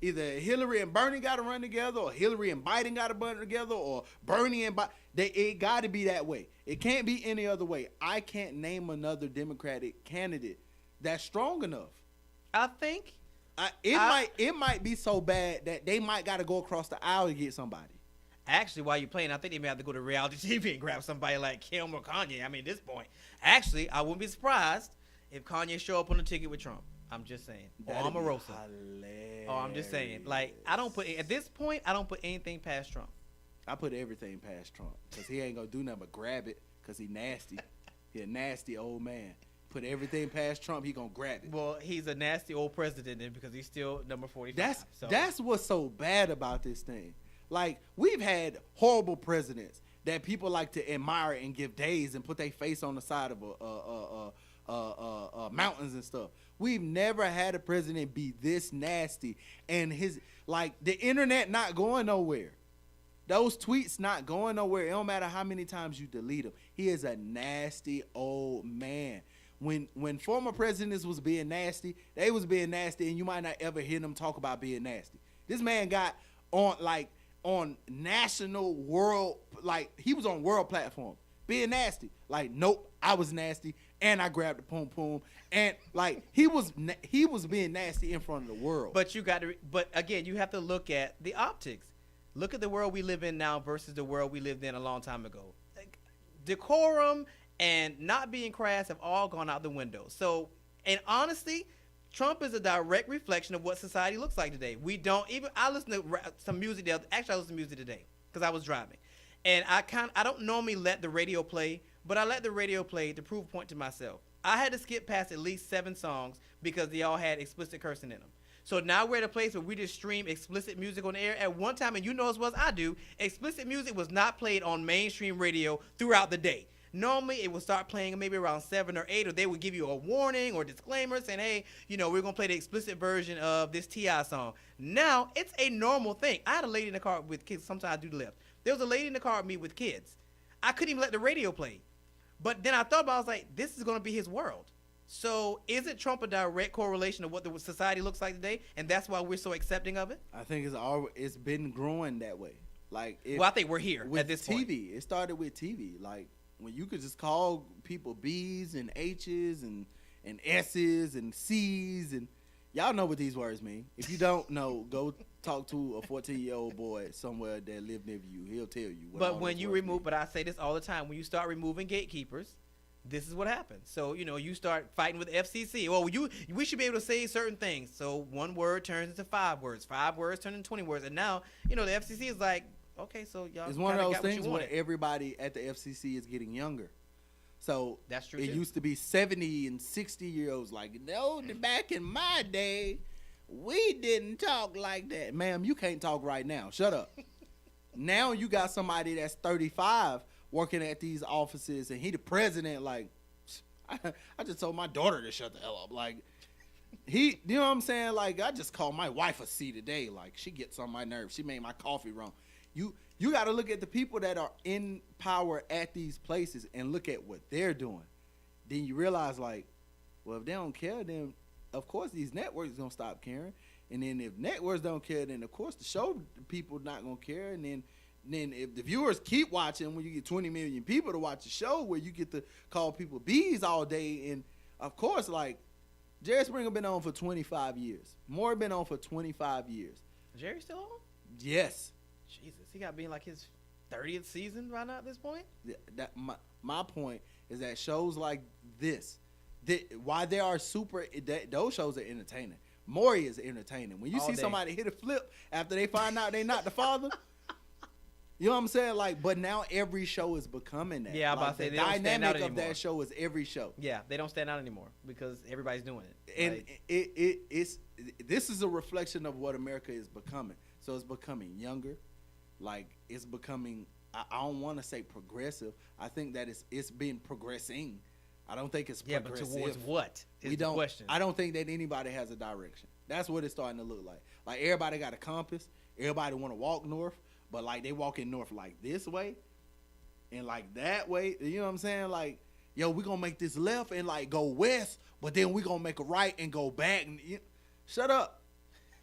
either Hillary and Bernie got to run together, or Hillary and Biden got to run together, or Bernie and Biden. It got to be that way. It can't be any other way. I can't name another Democratic candidate that's strong enough. I think It might be so bad that they might got to go across the aisle to get somebody. actually, while you're playing, I think they may have to go to reality TV and grab somebody like Kim or Kanye. I mean, at this point, actually, I wouldn't be surprised if Kanye show up on the ticket with Trump. I'm just saying. Or That'd be Omarosa. hilarious. Oh, I'm just saying. Like, at this point, I don't put anything past Trump. I put everything past Trump because he ain't gonna do nothing but grab it because he nasty. He a nasty old man. Put everything past Trump, he gonna grab it. Well, he's a nasty old president then because he's still number 45. That's what's so bad about this thing. Like, we've had horrible presidents that people like to admire and give days and put their face on the side of mountains and stuff. We've never had a president be this nasty, and the internet not going nowhere. Those tweets not going nowhere. It don't matter how many times you delete them. He is a nasty old man. When former presidents was being nasty, they was being nasty, and you might not ever hear them talk about being nasty. This man got on national world, like he was on world platform being nasty. Like, nope, I was nasty, and I grabbed the pom pom, and like he was being nasty in front of the world. But again, you have to look at the optics. Look at the world we live in now versus the world we lived in a long time ago. Like, decorum and not being crass have all gone out the window. So, and honestly, Trump is a direct reflection of what society looks like today. I listen to some music I listened to music today because I was driving. And I don't normally let the radio play, but I let the radio play to prove a point to myself. I had to skip past at least 7 songs because they all had explicit cursing in them. So now we're at a place where we just stream explicit music on the air. At one time, and you know as well as I do, explicit music was not played on mainstream radio throughout the day. Normally, it would start playing maybe around 7 or 8, or they would give you a warning or disclaimer saying, hey, we're going to play the explicit version of this T.I. song. Now, it's a normal thing. I had a lady in the car with kids. Sometimes I do the left. There was a lady in the car with me with kids. I couldn't even let the radio play. But then I thought about it, I was like, this is going to be his world. So isn't Trump a direct correlation of what the society looks like today, and that's why we're so accepting of it? I think it's been growing that way. Like, I think we're here with at this point. TV. It started with TV. Like, when you could just call people B's and H's and S's and C's, and y'all know what these words mean. If you don't know, go talk to a 14-year-old boy somewhere that live near you. He'll tell you. But when you remove, but I say this all the time, when you start removing gatekeepers, this is what happens. So, you start fighting with FCC. Well, we should be able to say certain things. So one word turns into 5 words. 5 words turn into 20 words. And now, the FCC is like, okay, so y'all. It's one of those things where everybody at the FCC is getting younger. So that's true. It used to be 70 and 60-year-olds like, no, back in my day, we didn't talk like that. Ma'am, you can't talk right now. Shut up. Now you got somebody that's 35 working at these offices, and he the president. Like, I just told my daughter to shut the hell up. Like, you know what I'm saying? Like, I just called my wife a C today. Like, she gets on my nerves. She made my coffee wrong. You got to look at the people that are in power at these places and look at what they're doing. Then you realize, like, well, if they don't care, then of course these networks gonna stop caring. And then if networks don't care, then of course the show people not gonna care. And then if the viewers keep watching, when you get 20 million people to watch a show where you get to call people B's all day, and of course, like, Jerry Springer been on for 25 years. Moore been on for 25 years. Jerry still on? Yes. Jesus, he got to be in like his 30th season right now at this point? My point is that shows like this, why they are those shows are entertaining. Maury is entertaining. When you see somebody hit a flip after they find out they not the father, you know what I'm saying? Like, but now every show is becoming that. Yeah, I'm about to say, the they don't stand out dynamic of anymore. that show is every show. Yeah, they don't stand out anymore because everybody's doing it. And this is a reflection of what America is becoming. So it's becoming younger. Like, it's becoming, I don't want to say progressive. I think that it's been progressing. I don't think it's progressive. But towards what is the question? I don't think that anybody has a direction. That's what it's starting to look like. Like, everybody got a compass. Everybody want to walk north, but like they walking north like this way and like that way. You know what I'm saying? Like, yo, we gonna make this left and like go west, but then we gonna make a right and go back. And shut up.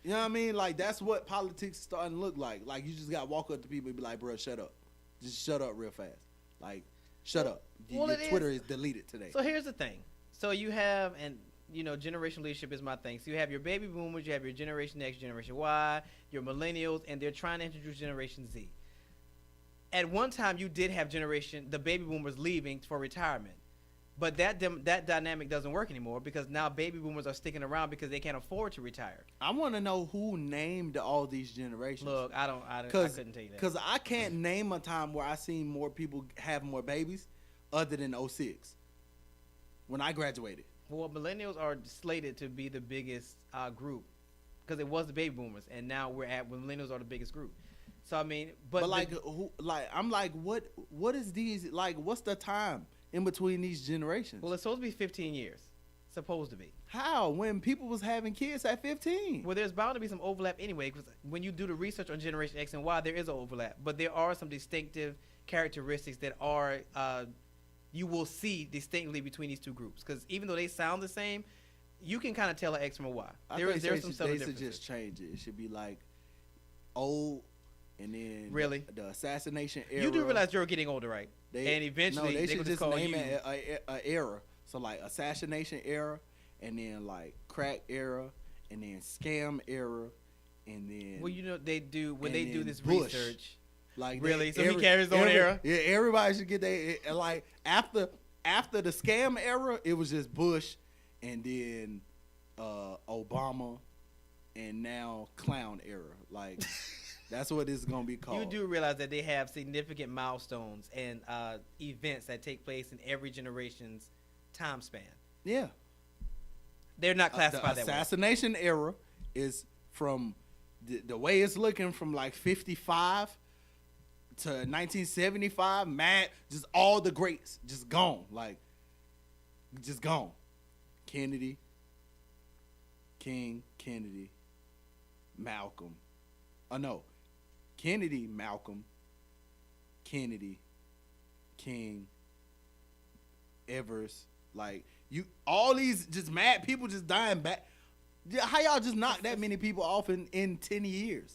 You know what I mean? Like, that's what politics is starting to look like. Like, you just got to walk up to people and be like, bro, shut up. Just shut up real fast. Like, shut up. Well, Your Twitter is deleted today. So here's the thing. So you have, and generational leadership is my thing. So you have your baby boomers, you have your Generation X, Generation Y, your millennials, and they're trying to introduce Generation Z. At one time, you did have the baby boomers leaving for retirement. But that dynamic doesn't work anymore because now baby boomers are sticking around because they can't afford to retire. I want to know who named all these generations. Look, I couldn't tell you that. Because I can't name a time where I seen more people have more babies other than 06. when I graduated. Well, millennials are slated to be the biggest group because it was the baby boomers, and now millennials are the biggest group. So I mean, but like, I'm like, what is these like? What's the time in between these generations? well, it's supposed to be 15 years, supposed to be. How when people was having kids at 15? Well, there's bound to be some overlap anyway, because when you do the research on Generation X and Y, there is an overlap, but there are some distinctive characteristics that are you will see distinctly between these two groups, because even though they sound the same, you can kind of tell an X from a Y. There's some subtle They should differences. just change it. It should be like old, and then Really? the assassination era. You do realize you're getting older, right? And eventually, they they're should gonna just call name you. it a era. So like assassination era, and then like crack era, and then scam era, and then Well, you know they do when and they do then this Bush. research. like Really? So he carries on era? Yeah, everybody should get their like after the scam era, it was just Bush, and then Obama, and now clown era. Like that's what it's gonna be called. You do realize that they have significant milestones and events that take place in every generation's time span. Yeah. They're not The classified that way. assassination era is from the way it's looking from like 55 to 1975. Mad, just all the greats just gone, like just gone. Kennedy, King, Kennedy, Malcolm. Oh no, Kennedy, Malcolm, Kennedy, King, Evers. Like all these just mad people just dying back. How y'all just knock that many people off in 10 years?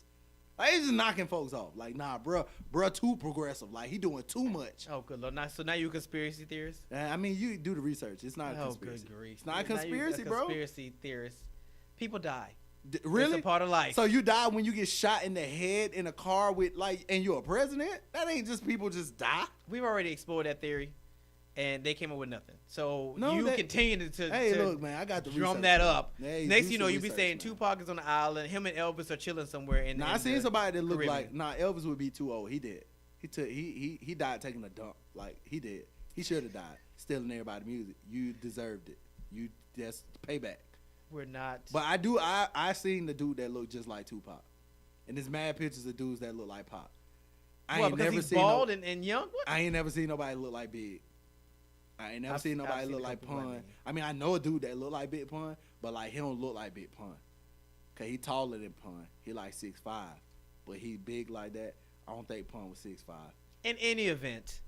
Like, he's just knocking folks off. Like, nah, bruh too progressive. Like, he doing too much. Oh, good Lord. So now you a conspiracy theorist? I mean, you do the research. It's not a Oh, conspiracy. good grief. It's not a Now you conspiracy, bro. Conspiracy theorist. People die. Really? It's a part of life. So you die when you get shot in the head in a car with like, and you're a president? That ain't just people just die. We've already explored that theory, and they came up with nothing. So No, you that- continue to Hey, to look, man, I got the drum research, that man. up. Hey, Next do you know, some you be research, saying man. Tupac is on the island. Him and Elvis are chilling somewhere. In Nah, I in seen the somebody that looked Caribbean. like Elvis would be too old. He did. He died taking a dump. Like he did. He should have died. Stealing everybody's music. You deserved it. That's payback. We're not. But I seen the dude that looked just like Tupac. And there's mad pictures of dudes that look like Pop. I What, ain't because never he's seen bald and young? What? I ain't never seen nobody look like Big. I ain't never seen nobody look a like couple black Pun. men. I mean, I know a dude that look like Big Pun, but like he don't look like Big Pun. Cause he taller than Pun. He like 6'5", but he big like that. I don't think Pun was 6'5". In any event,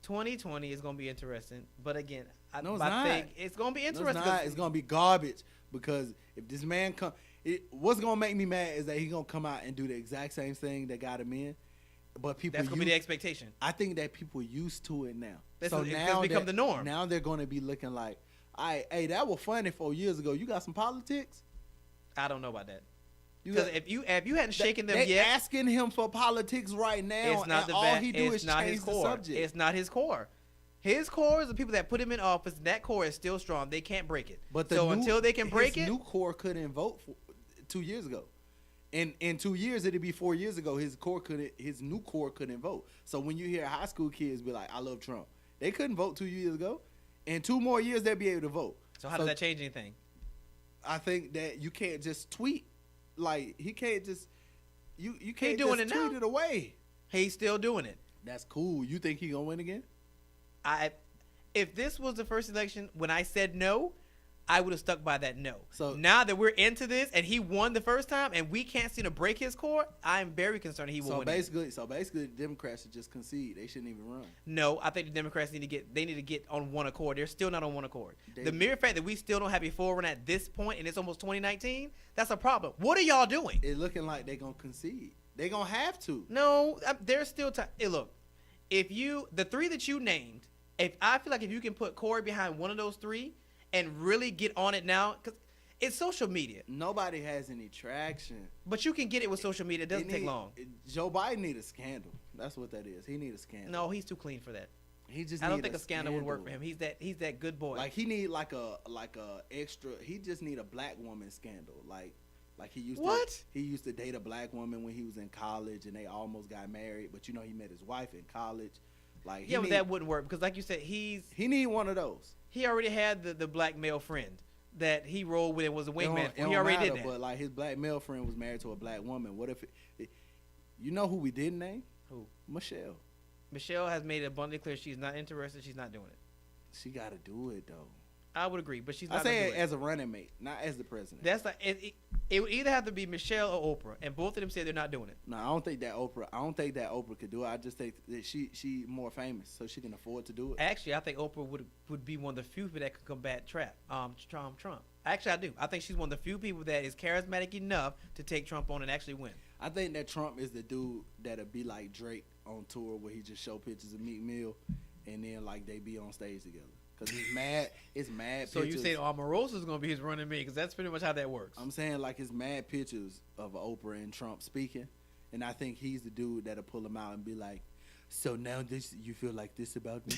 2020 is going to be interesting. But again, No, it's I not. think it's going to be No, it's interesting. not. It's gonna be garbage because if this man come, what's gonna make me mad is that he gonna come out and do the exact same thing that got him in. But people, That's going to be the expectation. I think that people used to it now. It's now become the norm. Now they're gonna be looking like, hey, that was funny 4 years ago. You got some politics? I don't know about that. You Because got- if you hadn't shaken them they yet, asking him for politics right now, it's not and the all best. he do It's is not change his the core. subject. It's not his core. His core is the people that put him in office. And that core is still strong. They can't break it. But Until they can break his it, new core couldn't vote 2 years ago. In 2 years, it'd be 4 years ago. His new core couldn't vote. So when you hear high school kids be like, "I love Trump," they couldn't vote 2 years ago. In 2 more years, they'll be able to vote. so how does that change anything? I think that you can't just tweet. Like he can't just you can't doing just it now. tweet it away. He's still doing it. That's cool. You think he gonna win again? If this was the first election when I said no, I would have stuck by that no. So- now that we're into this and he won the first time and we can't seem to break his core, I'm very concerned he will So win. again. basically, the Democrats should just concede. They shouldn't even run. No, I think the Democrats need to get on one accord. They're still not on one accord. They- The mere fact that we still don't have a forerunner at this point and it's almost 2019, that's a problem. What are y'all doing? It's looking like they gonna concede. They gonna have to. No, there's still time. Hey, look, the three that you named, I feel like if you can put Corey behind one of those three and really get on it now, because it's social media, Nobody has any traction. but you can get it with social media. It doesn't take long. Joe Biden need a scandal. That's what that is. He need a scandal. No, he's too clean for that. he just. I don't need think a scandal would work for him. He's that good boy. Like he need like a extra. He just need a black woman scandal. Like he used What? to. He used to date a black woman when he was in college, and they almost got married. But you know, he met his wife in college. Like yeah, but that wouldn't work because, like you said, he need one of those. he already had the black male friend that he rolled with and was a It wingman don't- for. He already did matter, that. But like his black male friend was married to a black woman. What if you know who we didn't name? Who? Michelle. Michelle has made it abundantly clear she's not interested. She's not doing it. She got to do it though. I would agree, but she's I not. say gonna it do it. as a running mate, not as the president. That's like it would either have to be Michelle or Oprah, and both of them said they're not doing it. No, I don't think that Oprah could do it. I just think that she more famous, so she can afford to do it. Actually, I think Oprah would be one of the few people that could combat Trump. Actually, I do. I think she's one of the few people that is charismatic enough to take Trump on and actually win. I think that Trump is the dude that'll be like Drake on tour, where he just show pictures of Meek Mill, and then like they be on stage together. Cause it's mad. So pictures. you say Omarosa is going to be his running mate, because that's pretty much how that works. I'm saying like it's mad pictures of Oprah and Trump speaking, and I think he's the dude that'll pull him out and be like, "So now this you feel like this about me?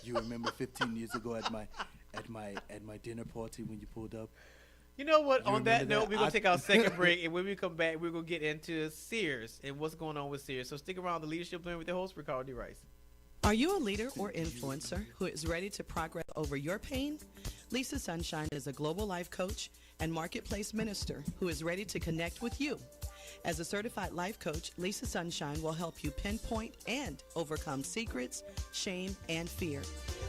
You remember 15 years ago at my dinner party when you pulled up?" You know what? You On that remember note, that? we're going to take our second break, and when we come back, we're going to get into Sears and what's going on with Sears. So stick around, the Leadership Blend with your host, Ricardo D. Rice. Are you a leader or influencer who is ready to progress over your pain? Lisa Sunshine is a global life coach and marketplace minister who is ready to connect with you. As a certified life coach, Lisa Sunshine will help you pinpoint and overcome secrets, shame, and fear.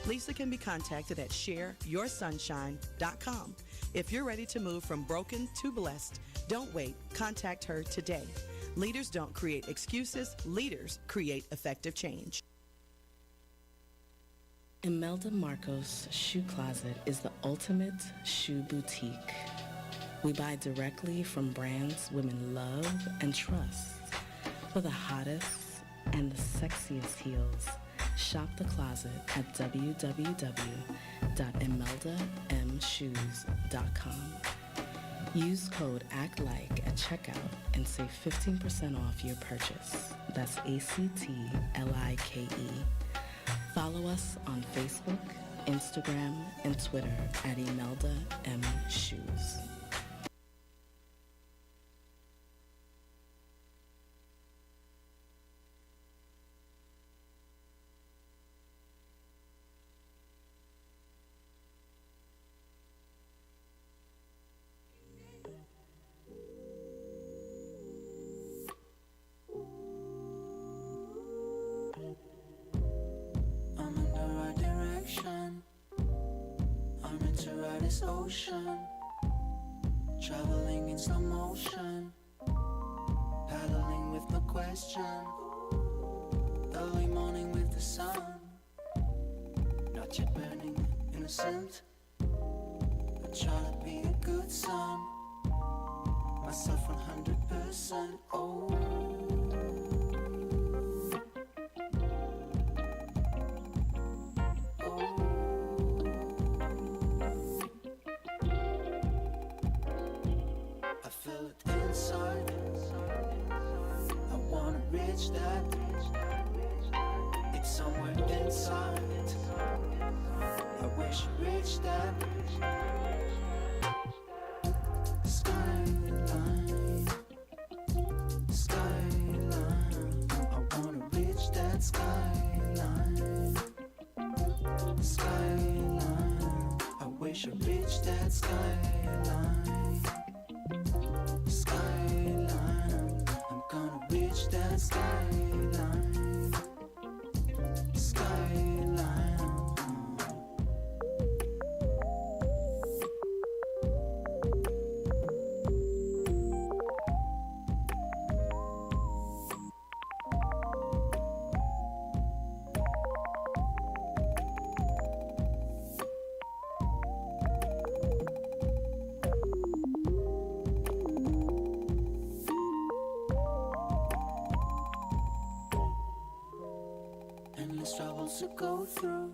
Lisa can be contacted at shareyoursunshine.com. If you're ready to move from broken to blessed, don't wait. Contact her today. Leaders don't create excuses. Leaders create effective change. Imelda Marcos Shoe Closet is the ultimate shoe boutique. We buy directly from brands women love and trust. For the hottest and the sexiest heels, shop the closet at www.imeldamshoes.com. Use code ACTLIKE at checkout and save 15% off your purchase. That's ACTLIKE. Follow us on Facebook, Instagram, and Twitter at Imelda M. Shoes. I'm in the right direction. I'm into ride this ocean. Traveling in slow motion. Paddling with no question. Early morning with the sun. Not yet burning, innocent. I try to be a good son. Myself 100%. Oh. I feel it inside. I wanna reach that. It's somewhere inside. I wish I reached that. Skyline, skyline. I wanna reach that skyline. Skyline. I wish I reached that skyline. Skyline, I'm gonna reach that skyline. Skyline. Endless troubles to go through.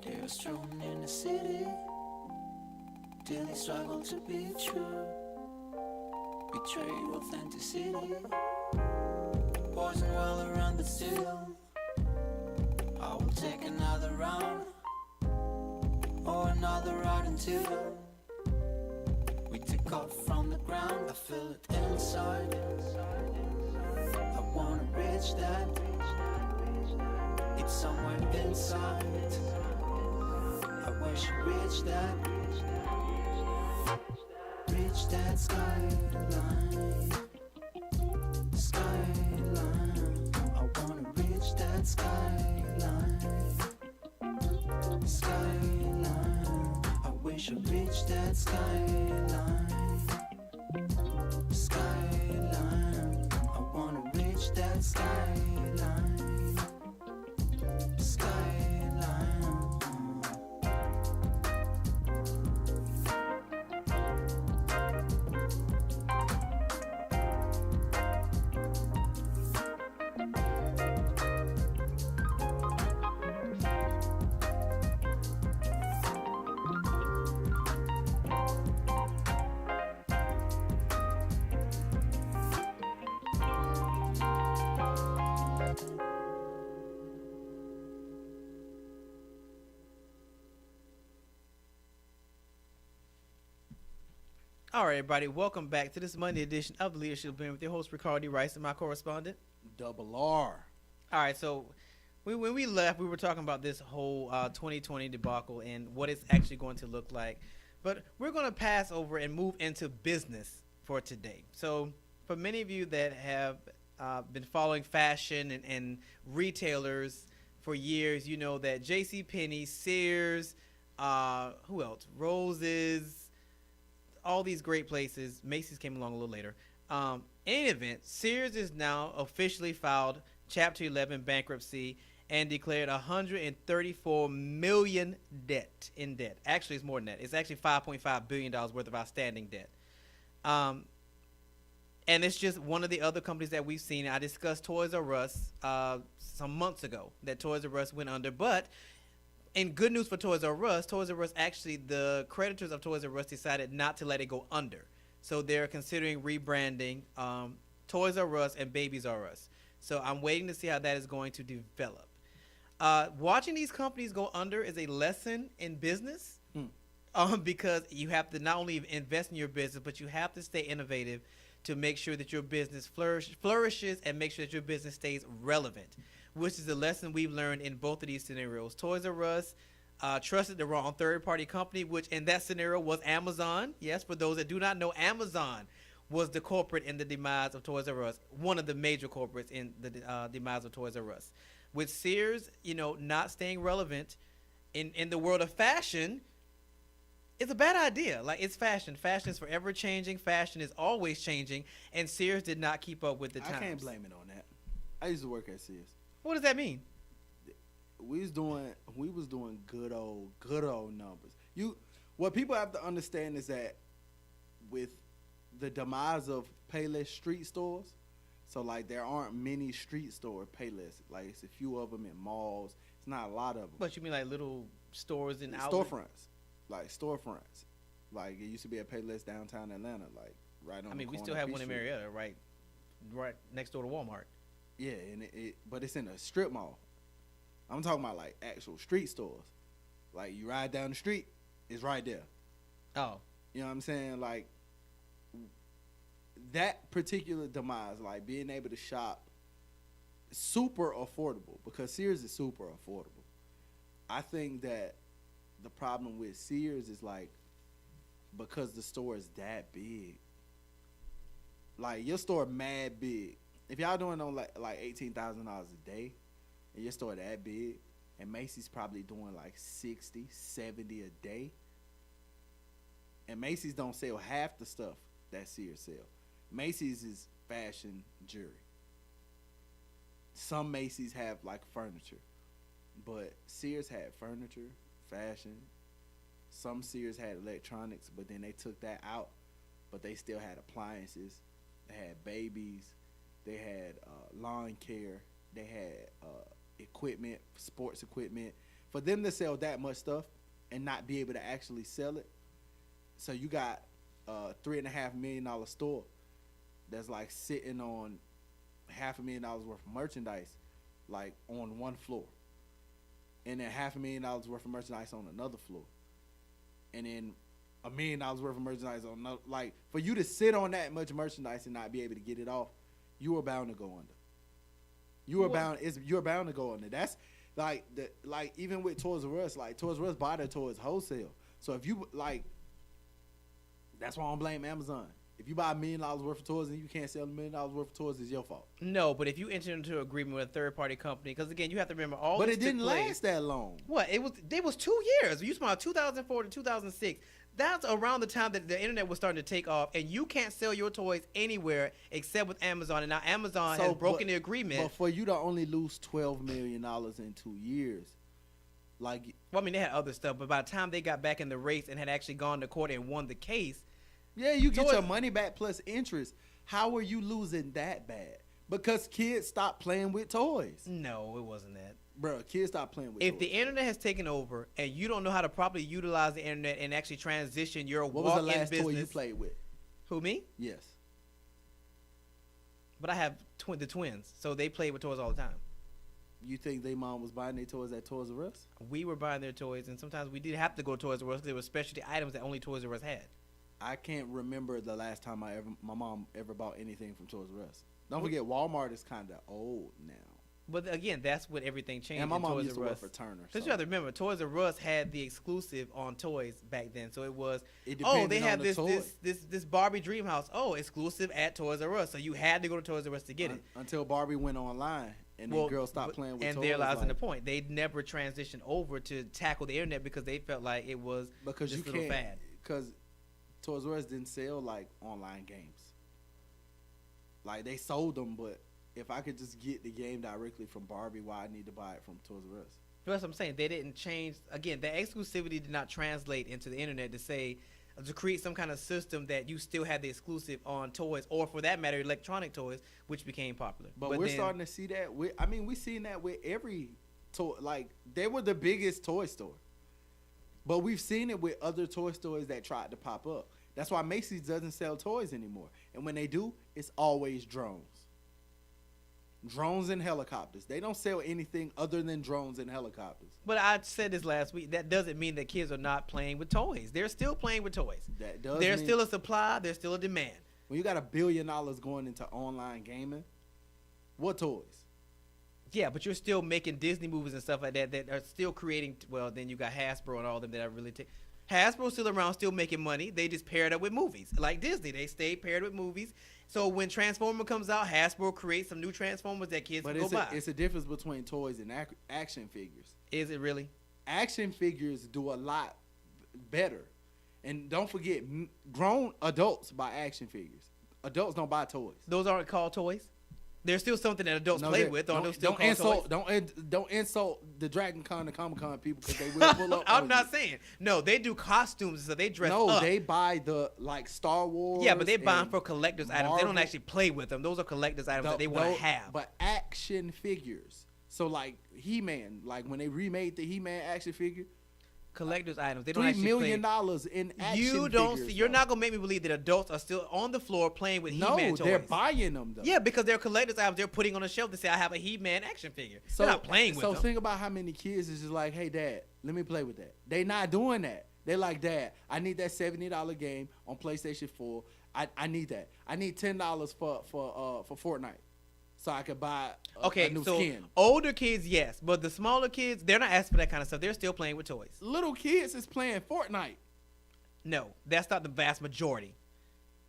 They're strolling in the city. Daily struggle to be true. Betray authenticity. Poison well around, but still I will take another round or another route until we take off from the ground. I feel it inside. I wanna reach that. It's somewhere inside. wish you reach that skyline. Skyline. I wanna reach that skyline. Skyline. I wish I reached that skyline. Skyline. I wanna reach that skyline. Skyline. All right, everybody, welcome back to this Monday edition of the Leadership Band with your host, Ricardo Rice, and my correspondent. Double R. All right, so when we left, we were talking about this whole 2020 debacle and what it's actually going to look like. But we're going to pass over and move into business for today. So for many of you that have been following fashion and retailers for years, you know that JCPenney, Sears, who else? Roses, all these great places. Macy's came along a little later. In any event, Sears is now officially filed Chapter 11 bankruptcy and declared $134 million in debt. Actually, it's more than that. It's actually $5.5 billion worth of outstanding debt. And it's just one of the other companies that we've seen. I discussed Toys R Us some months ago, that Toys R Us went under. But in good news for Toys R Us, actually, the creditors of Toys R Us decided not to let it go under. So they're considering rebranding Toys R Us and Babies R Us. So I'm waiting to see how that is going to develop. Watching these companies go under is a lesson in business because you have to not only invest in your business, but you have to stay innovative to make sure that your business flourishes and make sure that your business stays relevant, which is a lesson we've learned in both of these scenarios. Toys R Us trusted the wrong third-party company, which in that scenario was Amazon. Yes, for those that do not know, Amazon was the culprit in the demise of Toys R Us, one of the major culprits in the demise of Toys R Us. With Sears, not staying relevant in the world of fashion, it's a bad idea. Like, it's fashion. Fashion is forever changing. Fashion is always changing, and Sears did not keep up with the times. I can't blame it on that. I used to work at Sears. What does that mean? We was doing good old numbers. What people have to understand is that with the demise of Payless street stores, so like there aren't many street store Payless. Like, it's a few of them in malls. It's not a lot of them. But you mean like little stores and storefronts, like storefronts. Like, it used to be a Payless downtown Atlanta, like right on. We still have one in Marietta, right next door to Walmart. Yeah, and but it's in a strip mall. I'm talking about like actual street stores. Like, you ride down the street, it's right there. Oh, you know what I'm saying? Like, that particular demise, like being able to shop super affordable, because Sears is super affordable. I think that the problem with Sears is like, because the store is that big. Like, your store mad big. If y'all doing on like $18,000 a day, and your store that big, and Macy's probably doing like 60, 70 a day, and Macy's don't sell half the stuff that Sears sell. Macy's is fashion jewelry. Some Macy's have like furniture, but Sears had furniture, fashion. Some Sears had electronics, but then they took that out, but they still had appliances. They had babies. They had lawn care. They had equipment, sports equipment. For them to sell that much stuff and not be able to actually sell it, so you got a $3.5 million store that's like sitting on $500,000 worth of merchandise, like on one floor, and then $500,000 worth of merchandise on another floor, and then $1 million worth of merchandise on another. Like, for you to sit on that much merchandise and not be able to get it off, you are bound to go under. You are bound to go under. Like even with Toys R Us, like Toys R Us buy their toys wholesale. So if you like, that's why I don't blame Amazon. If you buy $1 million worth of toys and you can't sell $1 million worth of toys, it's your fault. No, but if you enter into an agreement with a third party company, because again, you have to remember all. But this it didn't took place- last that long. What it was 2 years. You talking about 2004 to 2006. That's around the time that the internet was starting to take off, and you can't sell your toys anywhere except with Amazon. And now Amazon has broken the agreement. But for you to only lose $12 million in 2 years, like, well, I mean, they had other stuff, but by the time they got back in the race and had actually gone to court and won the case, yeah, you get Toys- your money back plus interest. How are you losing that bad? Because kids stopped playing with toys. no, it wasn't that. Bro, kids stopped playing with If toys. the internet has taken over and you don't know how to properly utilize the internet and actually transition your What was the walk-in last business, toy you played with? Who, me? Yes. But I have the twins, so they play with toys all the time. You think they mom was buying their toys at Toys R Us? We were buying their toys, and sometimes we did have to go to Toys R Us. There were specialty items that only Toys R Us had. I can't remember the last time my mom ever bought anything from Toys R Us. Don't forget, Walmart is kind of old now. But again, that's what everything changed. And my in mom Toys used to R work Us. for Turner. Because so you have to remember, Toys R Us had the exclusive on toys back then. So it was, it oh, they depended have on the toy. this Barbie Dream House. Oh, exclusive at Toys R Us. So you had to go to Toys R Us to get it. Until Barbie went online and then girls stopped playing with and toys. there lies in the like- point. They never transitioned over to tackle the internet because they felt like it was Because just you a little can't. fad. Because Toys R Us didn't sell like online games. Like they sold them, but if I could just get the game directly from Barbie, why I need to buy it from Toys R Us? That's what I'm saying. They didn't change. Again, the exclusivity did not translate into the internet to say, to create some kind of system that you still had the exclusive on toys, or for that matter, electronic toys, which became popular. But we're starting to see that. We've seen that with every toy. Like they were the biggest toy store, but we've seen it with other toy stores that tried to pop up. That's why Macy's doesn't sell toys anymore, and when they do, it's always drones. Drones and helicopters. They don't sell anything other than drones and helicopters. But I said this last week. That doesn't mean that kids are not playing with toys. They're still playing with toys. That does. There's mean still a supply. There's still a demand. when you got $1 billion going into online gaming, what toys? Yeah, but you're still making Disney movies and stuff like that that are still creating. Well, then you got Hasbro and all them that are really take. Hasbro's still around, still making money. They just paired up with movies like Disney. They stay paired with movies. So when Transformer comes out, Hasbro creates some new Transformers that kids can go buy. It's a difference between toys and action figures. Is it really? Action figures do a lot better. And don't forget, grown adults buy action figures. Adults don't buy toys. Those aren't called toys. There's still something that adults No, play that- with. Don't insult the Dragon Con and Comic Con people because they will pull up. I'm on not you. saying. No, they do costumes, so they dress No, up. they buy the Star Wars. Yeah, but they buy them and for collector's items. They don't Marvel. actually play with them. Those are collector's items that they want to have. But action figures. So like He-Man, like when they remade the He-Man action figure, Collector's items. They don't $3 actually million play. in action You don't. figures, You're though. not gonna make me believe that adults are still on the floor playing with He-Man No, toys. they're buying them though. Yeah, because they're collector's items. They're putting on a shelf to say, "I have a He-Man action figure." They're not playing with So them. think about how many kids is just like, "Hey, Dad, let me play with that." They not doing that. They like, "Dad, I need that $70 game on PlayStation 4. I need that. I need $10 for Fortnite, so I could buy a new so skin." older kids, yes, but the smaller kids, they're not asking for that kind of stuff. They're still playing with toys. Little kids is playing Fortnite. No, that's not the vast majority.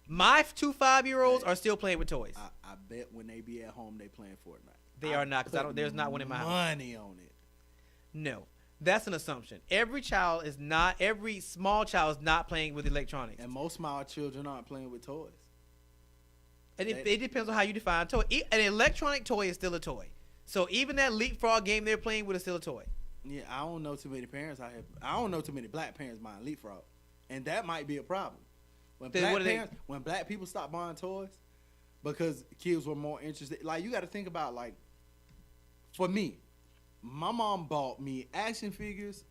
My 2 5-year-olds are still playing with toys. I bet when they be at home, they playing Fortnite. They are not, 'cause I don't- there's not one in my house. Money on it. No, that's an assumption. Every small child is not playing with electronics. And most small children aren't playing with toys. And it depends on how you define toy. An electronic toy is still a toy. So even that leapfrog game they're playing with is still a toy. Yeah, I don't know too many parents out here. I don't know too many black parents buying leapfrog, and that might be a problem. When Then what when black people stop buying toys, because kids were more interested. Like you got to think about like, for me, my mom bought me action figures.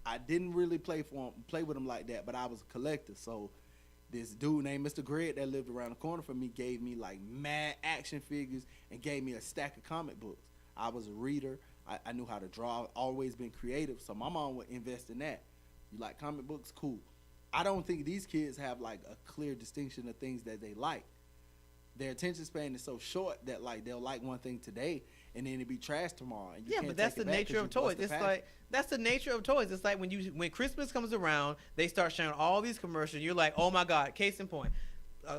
I didn't really play with them like that, but I was a collector. So this dude named Mr. Greg that lived around the corner from me gave me like mad action figures and gave me a stack of comic books. I was a reader. I knew how to draw. I've always been creative. So my mom would invest in that. You like comic books? Cool. I don't think these kids have like a clear distinction of things that they like. Their attention span is so short that like they'll like one thing today and then it be trash tomorrow. And you Yeah, can't but that's take the it back nature 'cause of you bust toys. the It's passion. like that's the nature of toys. It's like when Christmas comes around, they start showing all these commercials. You're like, oh my God. Case in point,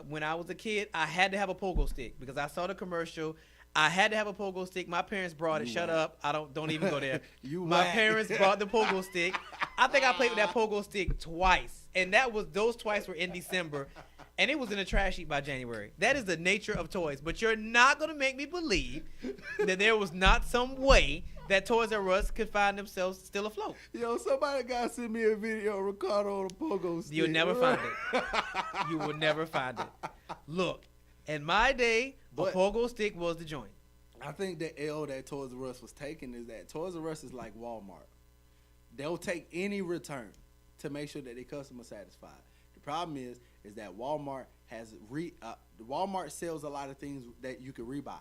when I was a kid, I had to have a pogo stick because I saw the commercial. I had to have a pogo stick. My parents brought it. You Shut whack. up. I don't even go there. You My whack. parents brought the pogo stick. I think I played with that pogo stick twice, and those twice were in December, and it was in the trash heap by January. That is the nature of toys. But you're not gonna make me believe that there was not some way that Toys R Us could find themselves still afloat. Yo, somebody got to send me a video of Ricardo on a pogo stick. You'll never find it. You will never find it. Look, in my day, a But- pogo stick was the joint. I think the L that Toys R Us was taking is that Toys R Us is like Walmart. They'll take any return to make sure that their customer satisfied. The problem is that Walmart Walmart sells a lot of things that you can rebuy.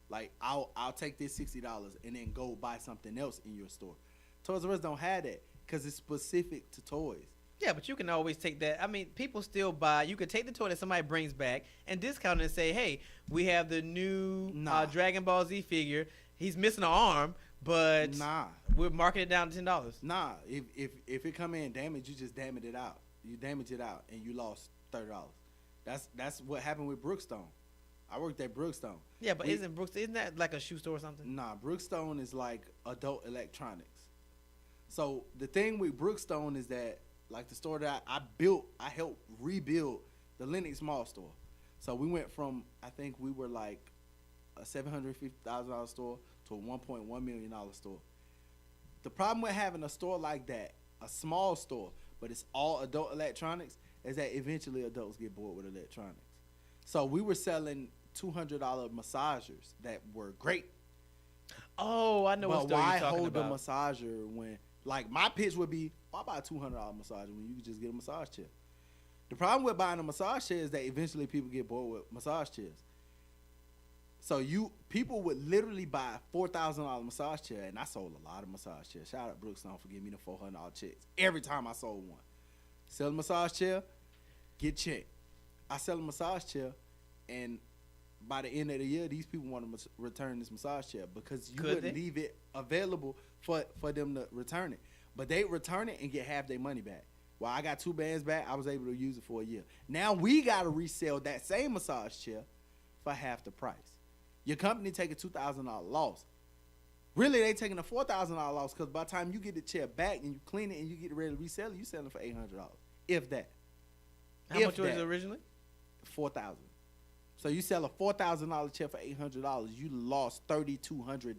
Like I'll take this $60 and then go buy something else in your store. Toys R Us don't have that because it's specific to toys. Yeah, but you can always take that. I mean, people still buy. You could take the toy that somebody brings back and discount it and say, hey, we have the new Nah. Dragon Ball Z figure. He's missing an arm, but Nah. we're marking it down to $10. Nah, if it come in damaged, you just damage it out. You damage it out and you lost $30. That's what happened with Brookstone. I worked at Brookstone. Yeah, but We- isn't that like a shoe store or something? Nah, Brookstone is like adult electronics. So the thing with Brookstone is that, like the store that I built, I helped rebuild the Lenox Mall store. So we went from, I think we were like a $750,000 store to a $1.1 million store. The problem with having a store like that, a small store, but it's all adult electronics, is that eventually adults get bored with electronics. So we were selling $200 massagers that were great. Oh, I know what But store why you're talking hold about. the massager when, like, my pitch would be, why buy a $200 massager when you could just get a massage chair? The problem with buying a massage chair is that eventually people get bored with massage chairs. So people would literally buy a $4,000 massage chair, and I sold a lot of massage chairs. Shout out Brookstone for giving me the $400 checks every time I sold one. Sell a massage chair, get checked. I sell a massage chair, and by the end of the year, these people want to return this massage chair because you Could wouldn't they? leave it available for them to return it. But they return it and get half their money back. While I got 2 bands back, I was able to use it for a year. Now we got to resell that same massage chair for half the price. Your company take a $2,000 loss. Really, they taking a $4,000 loss because by the time you get the chair back and you clean it and you get ready to resell it, you selling it for $800. If that. How If much was that. it originally? $4,000. So you sell a $4,000 chair for $800, you lost $3,200.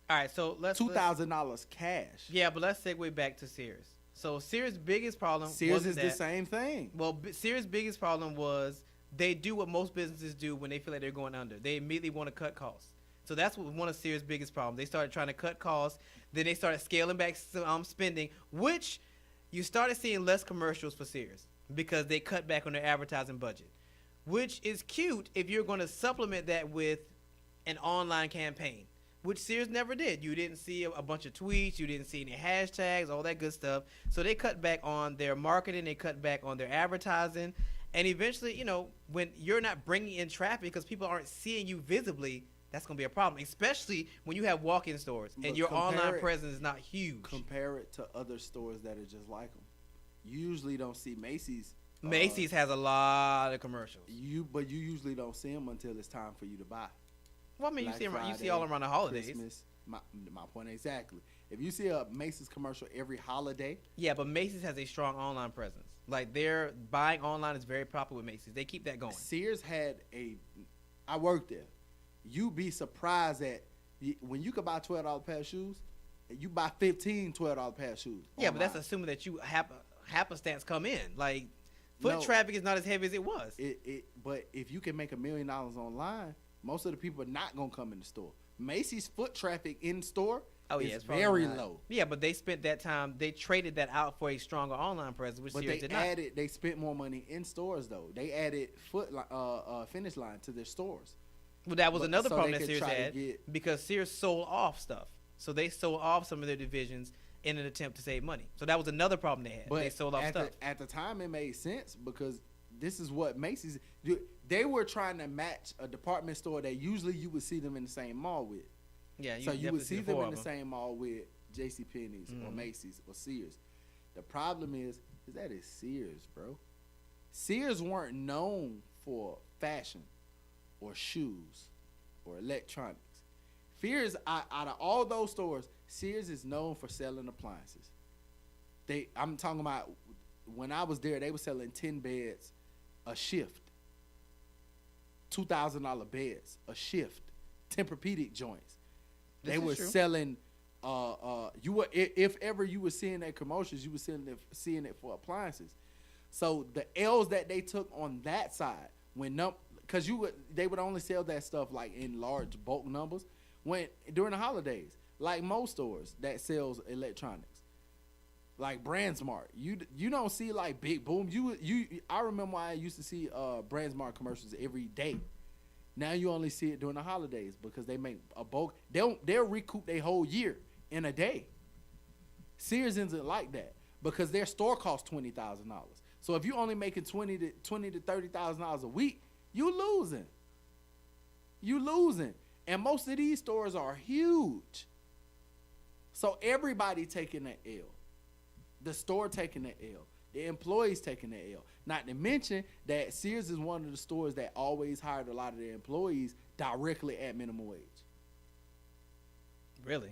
All right, so let's $2,000 cash. Yeah, but let's segue back to Sears. So Sears' biggest problem Sears wasn't is the that- same thing. Well, Sears' biggest problem was they do what most businesses do when they feel like they're going under. They immediately want to cut costs. So that's what one of Sears' biggest problems. They started trying to cut costs. Then they started scaling back spending, which you started seeing less commercials for Sears because they cut back on their advertising budget, which is cute if you're going to supplement that with an online campaign, which Sears never did. You didn't see a bunch of tweets. You didn't see any hashtags, all that good stuff. So they cut back on their marketing. They cut back on their advertising. And eventually, you know, when you're not bringing in traffic because people aren't seeing you visibly, that's going to be a problem, especially when you have walk-in stores and But your compare online it- presence is not huge. Compare it to other stores that are just like them. You usually don't see Macy's. Macy's has a lot of commercials. But you usually don't see them until it's time for you to buy. Well, I mean, Black you see Friday, all around the holidays. Christmas. My point exactly. If you see a Macy's commercial every holiday, Yeah, but Macy's has a strong online presence. Like, their buying online is very popular with Macy's. They keep that going. Sears had I worked there. You'd be surprised at when you could buy $12 pair of shoes, and you buy 15 $12 pair of shoes. Yeah, but that's online. assuming that you happenstance come in. Like, foot No. traffic is not as heavy as it was. But if you can make $1 million online, most of the people are not gonna come in the store. Macy's foot traffic in store is it's probably very not. low. Yeah, but they spent that time. They traded that out for a stronger online presence, which But Sears they did not. added, they spent more money in stores though. They added Finish Line to their stores. Well, that was But- another so problem they that could Sears try to had get- because Sears sold off stuff. So they sold off some of their divisions in an attempt to save money. So that was another problem they had. But They sold off at stuff. at the time, it made sense because this is what Macy's. They were trying to match a department store that usually you would see them in the same mall with. Yeah, So you would see them four in of the same mall with J.C. Penney's or Macy's or Sears. The problem is that it's Sears, bro. Sears weren't known for fashion or shoes or electronics. Sears, out of all those stores, Sears is known for selling appliances. I'm talking about when I was there, they were selling 10 beds a shift, $2,000 beds a shift, Tempur-Pedic joints. They were selling. If ever you were seeing their commercials, you were seeing it for appliances. So the L's that they took on that side, because they would only sell that stuff like in large bulk numbers during the holidays, like most stores that sells electronics, like BrandSmart. You don't see like Big Boom. I remember I used to see BrandSmart commercials every day. Now you only see it during the holidays because they make a bulk. They'll recoup their whole year in a day. Sears isn't like that because their store costs $20,000. So if you're only making $20,000 to $30,000 a week, you losing. And most of these stores are huge. So everybody taking the L. The store taking the L. The employees taking the L. Not to mention that Sears is one of the stores that always hired a lot of their employees directly at minimum wage. Really?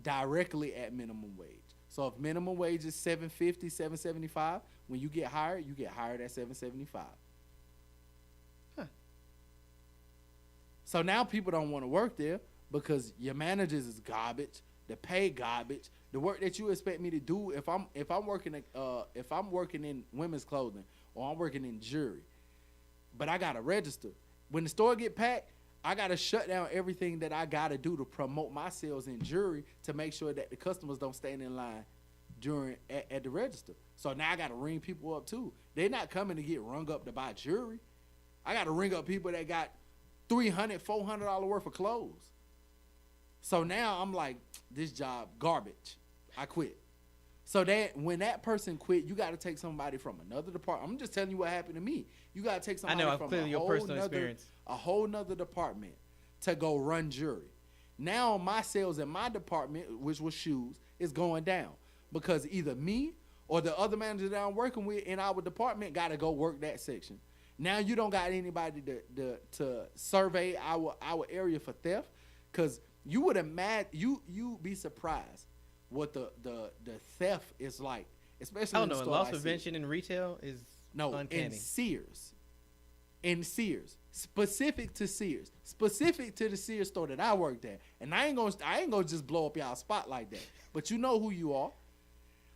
Directly at minimum wage. So if minimum wage is $7.50, $7.75, when you get hired at $7.75. Huh. So now people don't want to work there because your managers is garbage, the pay garbage, the work that you expect me to do if I'm working in women's clothing or I'm working in jewelry, but I gotta register. When the store get packed, I gotta shut down everything that I gotta do to promote my sales in jewelry to make sure that the customers don't stand in line at the register. So now I gotta ring people up too. They're not coming to get rung up to buy jewelry. I gotta ring up people that got $300, $400 worth of clothes. So now I'm like, this job garbage. I quit. So that when that person quit, you got to take somebody from another department. I'm just telling you what happened to me. You got to take somebody from a whole nother department to go run jewelry. Now my sales in my department, which was shoes, is going down because either me or the other manager that I'm working with in our department got to go work that section. Now you don't got anybody to survey our area for theft because you would imagine you'd be surprised what the theft is like, especially I in don't the know. store Loss prevention in retail is uncanny. In Sears, specific to the Sears store that I worked at, and I ain't gonna just blow up y'all spot like that. But you know who you are.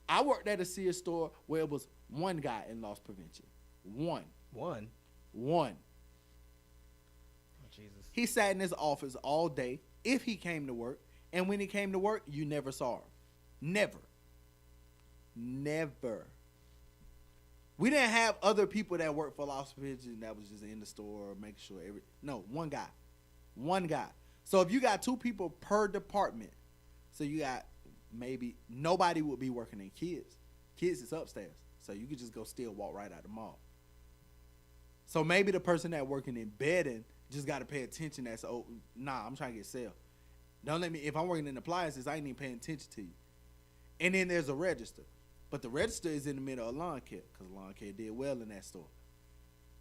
I worked at a Sears store where it was one guy in loss prevention. One. Oh, Jesus. He sat in his office all day if he came to work, and when he came to work, you never saw him. Never. We didn't have other people that worked for loss prevention that was just in the store making sure one guy. So if you got two people per department, so you got maybe nobody would be working in kids. Kids is upstairs, so you could just go walk right out the mall. So maybe the person that working in bedding just got to pay attention. I'm trying to get sale. Don't let me. If I'm working in appliances, I ain't even paying attention to you. And then there's a register, but the register is in the middle of lawn care because lawn care did well in that store.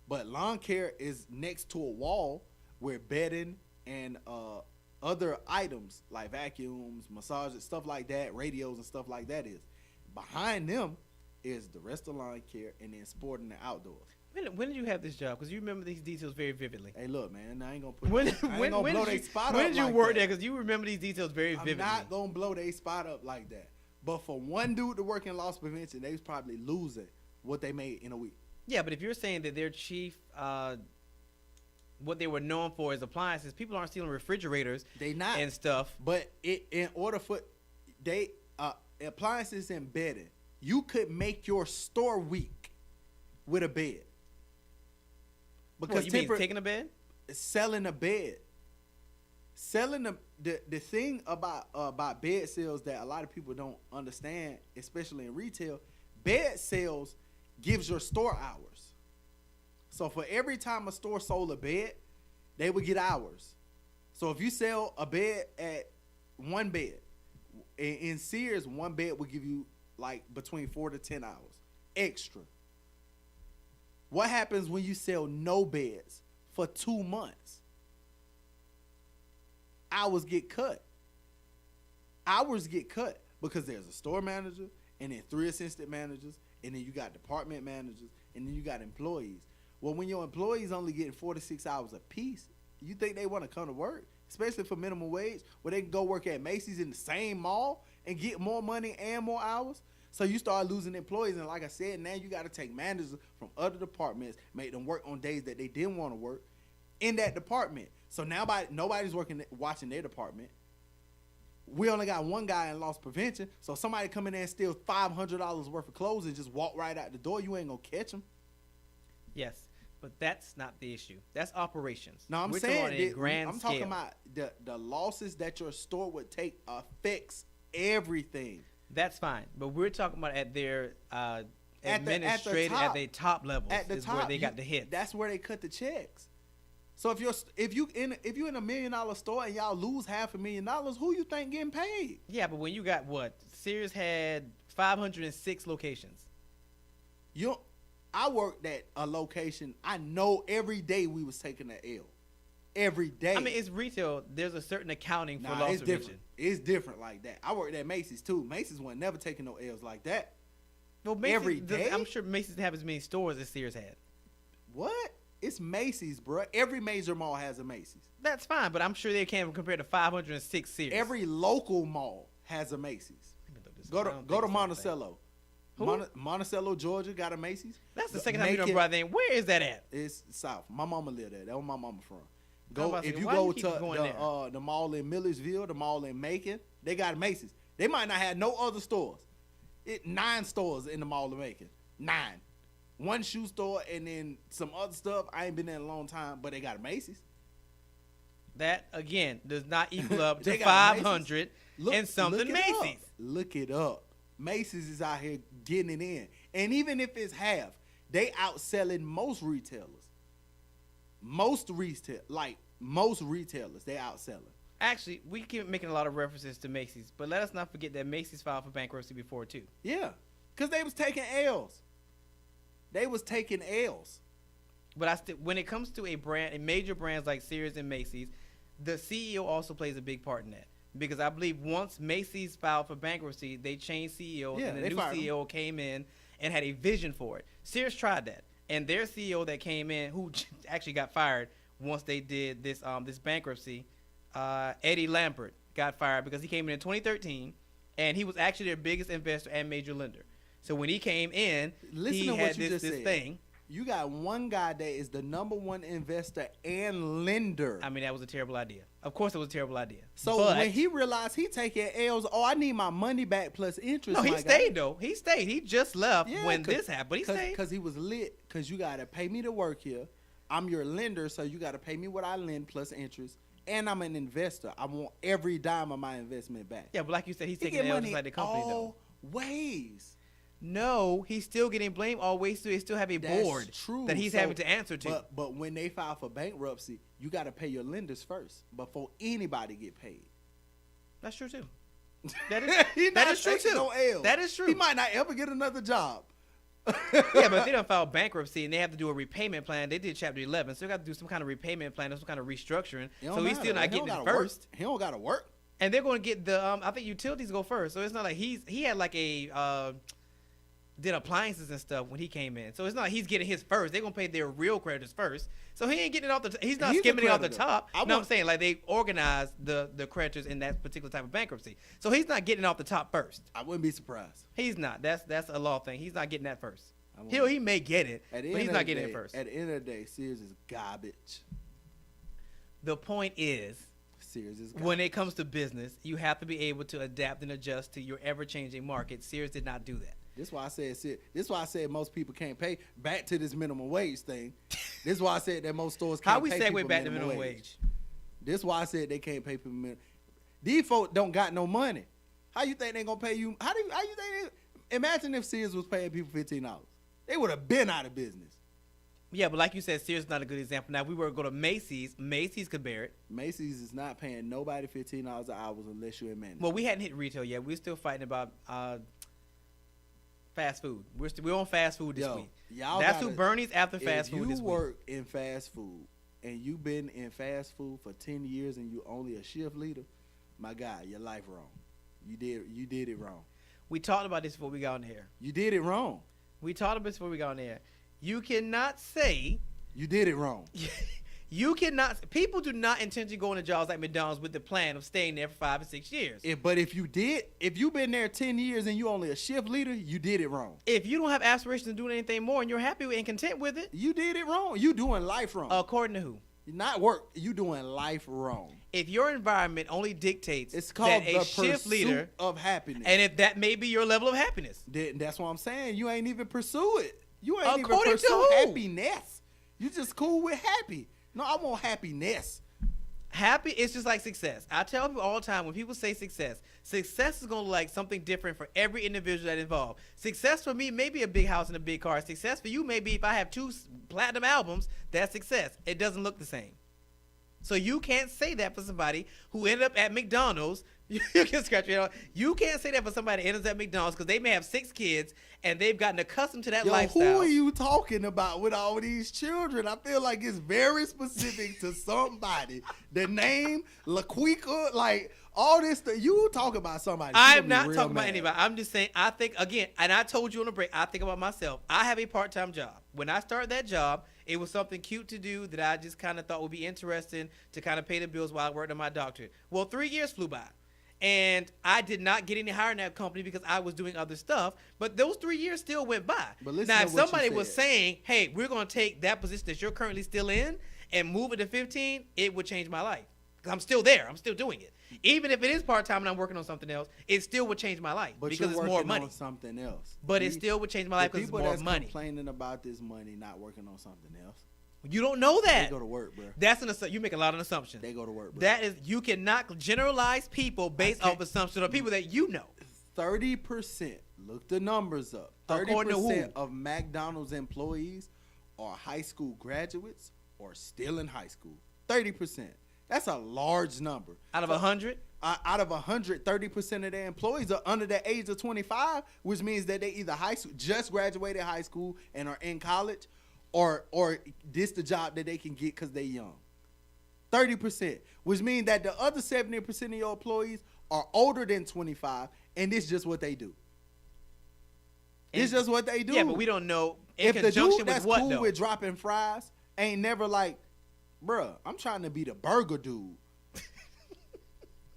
But lawn care is next to a wall where bedding and other items like vacuums, massages, stuff like that, radios and stuff like that is. Behind them is the rest of lawn care and then sport and the outdoors. When did you have this job? Because you remember these details very vividly. Hey, look, man, I ain't gonna blow their spot up. When did you work there? Because you remember these details very vividly. I'm not gonna blow their spot up like that. But for one dude to work in loss prevention, they was probably losing what they made in a week. Yeah, but if you're saying that their chief, what they were known for is appliances, people aren't stealing refrigerators. They not and stuff. But in order for appliances and bedding, you could make your store weak with a bed. Because you mean taking a bed? Selling a bed. Selling the thing about bed sales that a lot of people don't understand, especially in retail, bed sales gives your store hours. So for every time a store sold a bed, they would get hours. So if you sell a bed at one bed, in Sears, one bed would give you like between 4 to 10 hours extra. What happens when you sell no beds for 2 months? Hours get cut. Hours get cut because there's a store manager and then 3 assistant managers and then you got department managers and then you got employees. Well, when your employees only getting 4 to 6 hours a piece, you think they want to come to work, especially for minimum wage, where they can go work at Macy's in the same mall and get more money and more hours? So you start losing employees, and like I said, now you got to take managers from other departments, make them work on days that they didn't want to work in that department. So now nobody's watching their department. We only got one guy in loss prevention, so somebody come in there and steal $500 worth of clothes and just walk right out the door, you ain't gonna catch them. Yes, but that's not the issue. That's operations. No, I'm We're saying talking on a grand I'm talking scale. about the losses that your store would take affects everything. That's fine, but we're talking about at their At administrative, at the top levels, At the is top, where they got the hits. That's where they cut the checks. So if you in $1 million store and y'all lose $500,000, who you think getting paid? Yeah, but when you got what? Sears had 506 locations. I worked at a location. I know every day we was taking an L. Every day. I mean, it's retail. There's a certain accounting for Nah, loss it's prevention. different. It's different like that. I worked at Macy's too. Macy's wasn't never taking no L's like that. Well, Macy's Every day? I'm sure Macy's didn't have as many stores as Sears had. What? It's Macy's, bro. Every major mall has a Macy's. That's fine, but I'm sure they can't compare to 506 Sears. Every local mall has a Macy's. Let me look this Go up. I to don't go to think it's the same thing. Monticello. Who? Monticello, Georgia, got a Macy's. That's the second time you done Macon- brought that in. Where is that at? It's south. My mama lived there. That's where my mama from. I'm Go about to if say, you why go you keep to going there? the mall in Millersville, the mall in Macon, they got Macy's. They might not have no other stores. 9 stores in the mall of Macon. 9. 1 shoe store and then some other stuff. I ain't been there in a long time, but they got a Macy's. That again does not equal up They to got Macy's. 500 and something look it up. Macy's. Look it up. Macy's is out here getting it in. And even if it's half, they outselling most retailers. Most retailers, they outselling. Actually, we keep making a lot of references to Macy's, but let us not forget that Macy's filed for bankruptcy before too. Yeah, because they was taking L's. They was taking L's. But when it comes to a major brands like Sears and Macy's, the CEO also plays a big part in that. Because I believe once Macy's filed for bankruptcy, they changed CEOs, Yeah, and the they new fired him. CEO came in and had a vision for it. Sears tried that, and their CEO that came in, who actually got fired once they did this bankruptcy, Eddie Lambert got fired because he came in 2013, and he was actually their biggest investor and major lender. So when he came in, Listen he to had what you this just said. thing. You got one guy that is the #1 investor and lender. I mean, that was a terrible idea. Of course, it was a terrible idea. So But- when he realized he taking L's, I need my money back plus interest. no, he my guy. stayed though. He stayed. He just left Yeah, when this happened. But he stayed. Because he was lit. Because you got to pay me to work here. I'm your lender, so you got to pay me what I lend plus interest. And I'm an investor. I want every dime of my investment back. Yeah, but like you said, he's He taking get L's money just like the company though. always. No, he's still getting blamed always. They still have a That's board true. that he's So- having to answer to. But when they file for bankruptcy, you got to pay your lenders first before anybody get paid. That's true too. That He is, that not is true taking too. no L's. That is true. He might not ever get another job. Yeah, but if they don't file bankruptcy and they have to do a repayment plan, they did Chapter 11, so they got to do some kind of repayment plan or some kind of restructuring. It don't So he's matter. still not He getting don't it gotta work. first. He don't got to work. And they're going to get the I think utilities go first. So it's not like he had like a did appliances and stuff when he came in. So it's not like he's getting his first. They're going to pay their real creditors first. So he ain't getting it off the he's not He's a skimming it off the creditor. top. I No, I'm want- saying like they organized the creditors in that particular type of bankruptcy. So he's not getting it off the top first. I wouldn't be surprised. He's not. That's a law thing. He's not getting that first. I wouldn't. He may get it, At but the he's end of not the getting day- it first. At the end of the day, Sears is garbage. The point is, Sears is garbage. when it comes to business, you have to be able to adapt and adjust to your ever-changing market. Sears did not do that. This why I said This is why I said most people can't pay. Back to this minimum wage thing. This is why I said that most stores can't How we pay segue people back to minimum wage? This is why I said they can't pay people minimum. These folks don't got no money. How you think they gonna pay you? How you think? Imagine if Sears was paying people $15. They would have been out of business. Yeah, but like you said, Sears is not a good example. Now, if we were to go to Macy's, Macy's could bear it. Macy's is not paying nobody $15 an hour unless you're in management. Well, we hadn't hit retail yet. We're still fighting about fast food. We're on fast food this week. That's who Bernie's after fast food this If you week. work in fast food and you've been in fast food for 10 years and you only a shift leader, my guy, your life wrong. You did it wrong. We talked about this before we got on the air. You did it wrong. We talked about this before we got on the air. You cannot say You did it wrong. you cannot. People do not intentionally go into jobs like McDonald's with the plan of staying there for 5 or 6 years. But if you've been there 10 years and you only a shift leader, you did it wrong. If you don't have aspirations of doing anything more and you're happy and content with it, You did it wrong. You doing life wrong. according to who? Not work. You doing life wrong. If your environment only dictates It's called that the a shift leader, pursuit of happiness. and if that may be your level of happiness, That's what I'm saying. You ain't even pursue it. You ain't even According to pursue who? happiness. You just cool with happy. No, I want happiness. happy is just like success. I tell people all the time when people say success is going to look like something different for every individual that involved. Success for me may be a big house and a big car. Success for you may be if I have 2 platinum albums, that's success. It doesn't look the same. So you can't say that for somebody who ended up at McDonald's. You can scratch your head. You can't say that for somebody who ends up at McDonald's because they may have 6 kids and they've gotten accustomed to that lifestyle. Who are you talking about with all these children? I feel like it's very specific to somebody. The name, LaQuica, like all this stuff. You talk about somebody. I'm not talking about anybody. I'm just saying, I think, again, and I told you on the break, I think about myself. I have a part-time job. When I started that job, it was something cute to do that I just kind of thought would be interesting to kind of pay the bills while I worked on my doctorate. Well, 3 years flew by. And I did not get any higher in that company because I was doing other stuff. But those 3 years still went by. But listen now, to if what you somebody was said. saying, hey, we're going to take that position that you're currently still in and move it to 15, it would change my life. Because I'm still there. I'm still doing it. Even if it is part-time and I'm working on something else, it still would change my life But because you're it's more working money. on something else. But it still would change my life The because it's people more that's money. complaining about this money not working on something else. You don't know that. They go to work, bro. That's you make a lot of assumptions. They go to work, bro. That is, you cannot generalize people based off assumptions of people that you know. 30%. Look the numbers up. According to who? 30% of McDonald's employees are high school graduates or still in high school. 30%. That's a large number. Out of 100? Out of 100, 30% of their employees are under the age of 25, which means that they either high school, just graduated high school and are in college, or this the job that they can get because they young. 30%, which means that the other 70% of your employees are older than 25, and this is just what they do. It's just what they do. Yeah, but we don't know in If the conjunction dude with that's what, cool though. with dropping fries ain't never like, bruh, I'm trying to be the burger dude.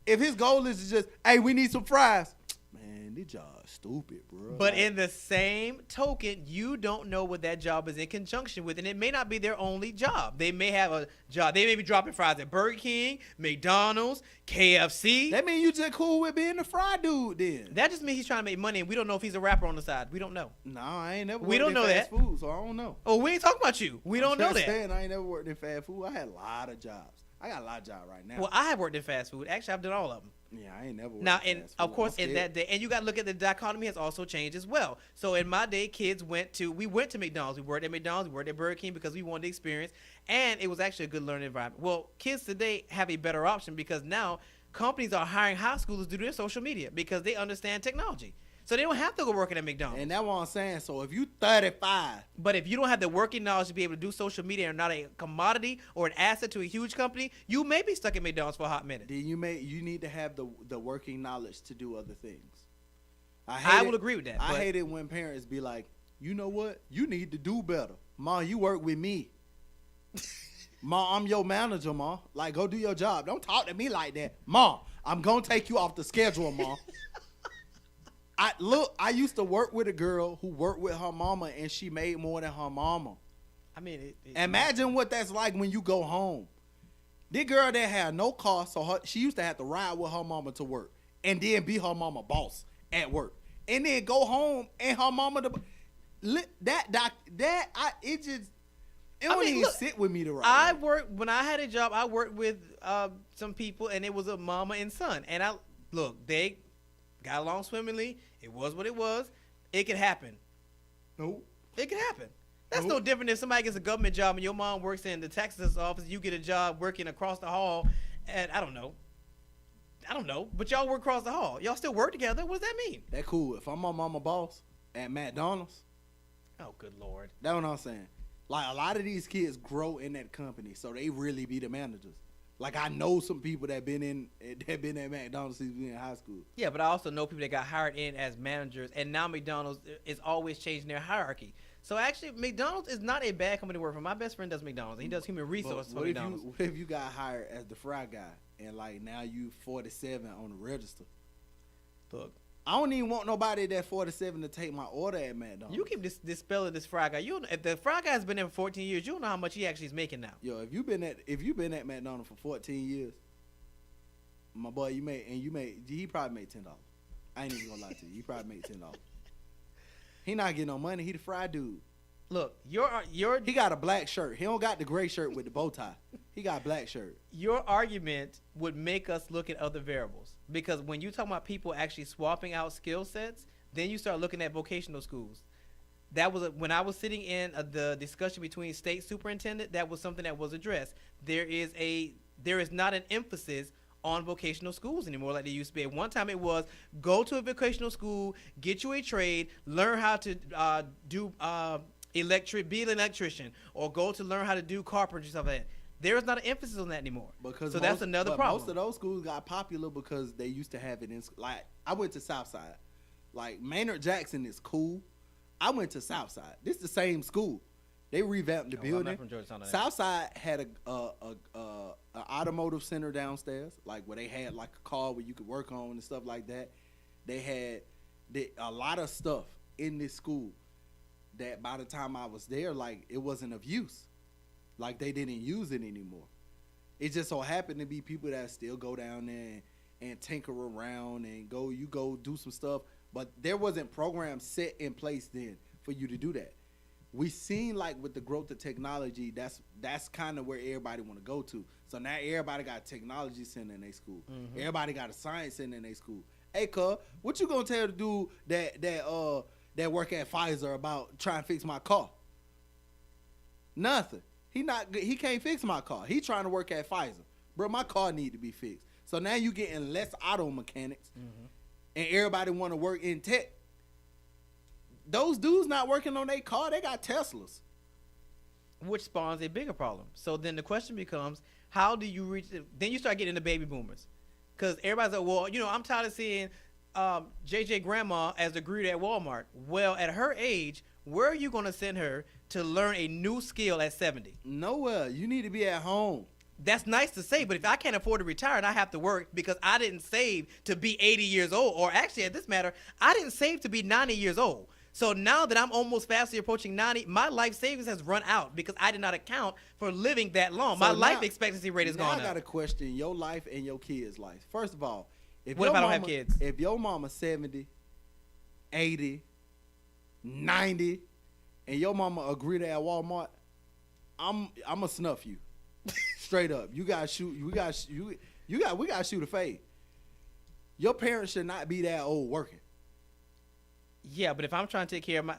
If his goal is to just, hey, we need some fries, man, this job stupid, bro. But in the same token, you don't know what that job is in conjunction with, and it may not be their only job. They may have a job. They may be dropping fries at Burger King, McDonald's, KFC. That mean you just cool with being the fry dude then? That just means he's trying to make money, and we don't know if he's a rapper on the side. We don't know. No, I ain't never. We worked don't in know fast that. food, so I don't know. Oh, we ain't talking about you. We don't know Just that. saying, I ain't never worked in fast food. I had a lot of jobs. I got a lot of jobs right now. Well, I have worked in fast food. Actually, I've done all of them. Yeah, I ain't never worked Now, in and fast food. of course, I'm in scared. that day, and you got to look at the dichotomy has also changed as well. So in my day, we went to McDonald's. We worked at McDonald's, we worked at Burger King because we wanted the experience, and it was actually a good learning environment. Well, kids today have a better option because now companies are hiring high schoolers to do their social media because they understand technology. So they don't have to go working at McDonald's. And that's what I'm saying. So if you 35, But if you don't have the working knowledge to be able to do social media and not a commodity or an asset to a huge company, you may be stuck at McDonald's for a hot minute. then you need to have the working knowledge to do other things. I would agree with that, I but- hate it when parents be like, you know what? You need to do better. Ma, you work with me. Ma, I'm your manager, Ma. Like, go do your job. Don't talk to me like that. Ma, I'm going to take you off the schedule, Ma. I used to work with a girl who worked with her mama, and she made more than her mama. I mean, Imagine what that's like when you go home. This girl that had no car, so she used to have to ride with her mama to work, and then be her mama boss at work, and then go home and her mama it don't even look, sit with me to I ride. worked when I had a job. I worked with some people, and it was a mama and son. And they got along swimmingly. It was what it was. It could happen. Nope. It could happen. That's no different if somebody gets a government job and your mom works in the tax assessor's office. You get a job working across the hall, and I don't know, but y'all work across the hall. Y'all still work together. What does that mean? That cool. If I'm my mama boss at McDonald's, Oh, good Lord. that's what I'm saying. Like, a lot of these kids grow in that company, so they really be the managers. Like, I know some people that been at McDonald's since we were in high school. Yeah, but I also know people that got hired in as managers, and now McDonald's is always changing their hierarchy. So actually, McDonald's is not a bad company to work for. My best friend does McDonald's. He does human resources for What McDonald's. if you got hired as the fry guy and like now you 47 on the register? Look, I don't even want nobody that 47 to take my order at McDonald's. you keep dispelling this fry guy. If the fry guy's been there for 14 years, you don't know how much he actually is making now. Yo, if you've been at McDonald's for 14 years, my boy, he probably made $10. I ain't even gonna lie to you. He probably made $10. He not getting no money. He the fry dude. Look, He got a black shirt. He don't got the gray shirt with the bow tie. He got a black shirt. your argument would make us look at other variables, because when you talk about people actually swapping out skill sets, then you start looking at vocational schools. That was when I was sitting in the discussion between state superintendent. That was something that was addressed. There is not an emphasis on vocational schools anymore like they used to be. At one time it was go to a vocational school, get you a trade, learn how to be an electrician, or go to learn how to do carpentry, stuff like that. There is not an emphasis on that anymore. So that's another problem. Most of those schools got popular because they used to have it in. Like, I went to Southside. Like, Maynard Jackson is cool. I went to Southside. This is the same school. They revamped the I'm building. not from Georgetown, I know. Southside had a automotive center downstairs, like where they had like a car where you could work on and stuff like that. They had a lot of stuff in this school that by the time I was there, like, it wasn't of use. Like, they didn't use it anymore. It just so happened to be people that still go down there and tinker around and go do some stuff. But there wasn't programs set in place then for you to do that. We seen, like, with the growth of technology, that's kind of where everybody want to go to. So now everybody got a technology center in their school. Mm-hmm. Everybody got a science center in their school. Hey, cuz, what you gonna tell the dude that work at Pfizer about trying to fix my car? Nothing. He can't fix my car. He trying to work at Pfizer. Bro, my car need to be fixed. So now you getting less auto mechanics, and everybody want to work in tech. Those dudes not working on their car, they got Teslas. Which spawns a bigger problem. So then the question becomes, how do you reach then you start getting the baby boomers. Because everybody's like, well, I'm tired of seeing JJ grandma as the greeter at Walmart. Well, at her age, where are you going to send her to learn a new skill at 70? Nowhere. You need to be at home. That's nice to say, but if I can't afford to retire and I have to work because I didn't save to be 80 years old, or actually at this matter, I didn't save to be 90 years old. So now that I'm almost fastly approaching 90, my life savings has run out because I did not account for living that long. My life expectancy rate has gone up. Now I got to question your life and your kids' life. First of all, if I don't have kids? If your mama's 70, 80, 90, and your mama a greeter at Walmart, I'm gonna snuff you. Straight up. We gotta shoot a fade. Your parents should not be that old working. Yeah, but if I'm trying to take care of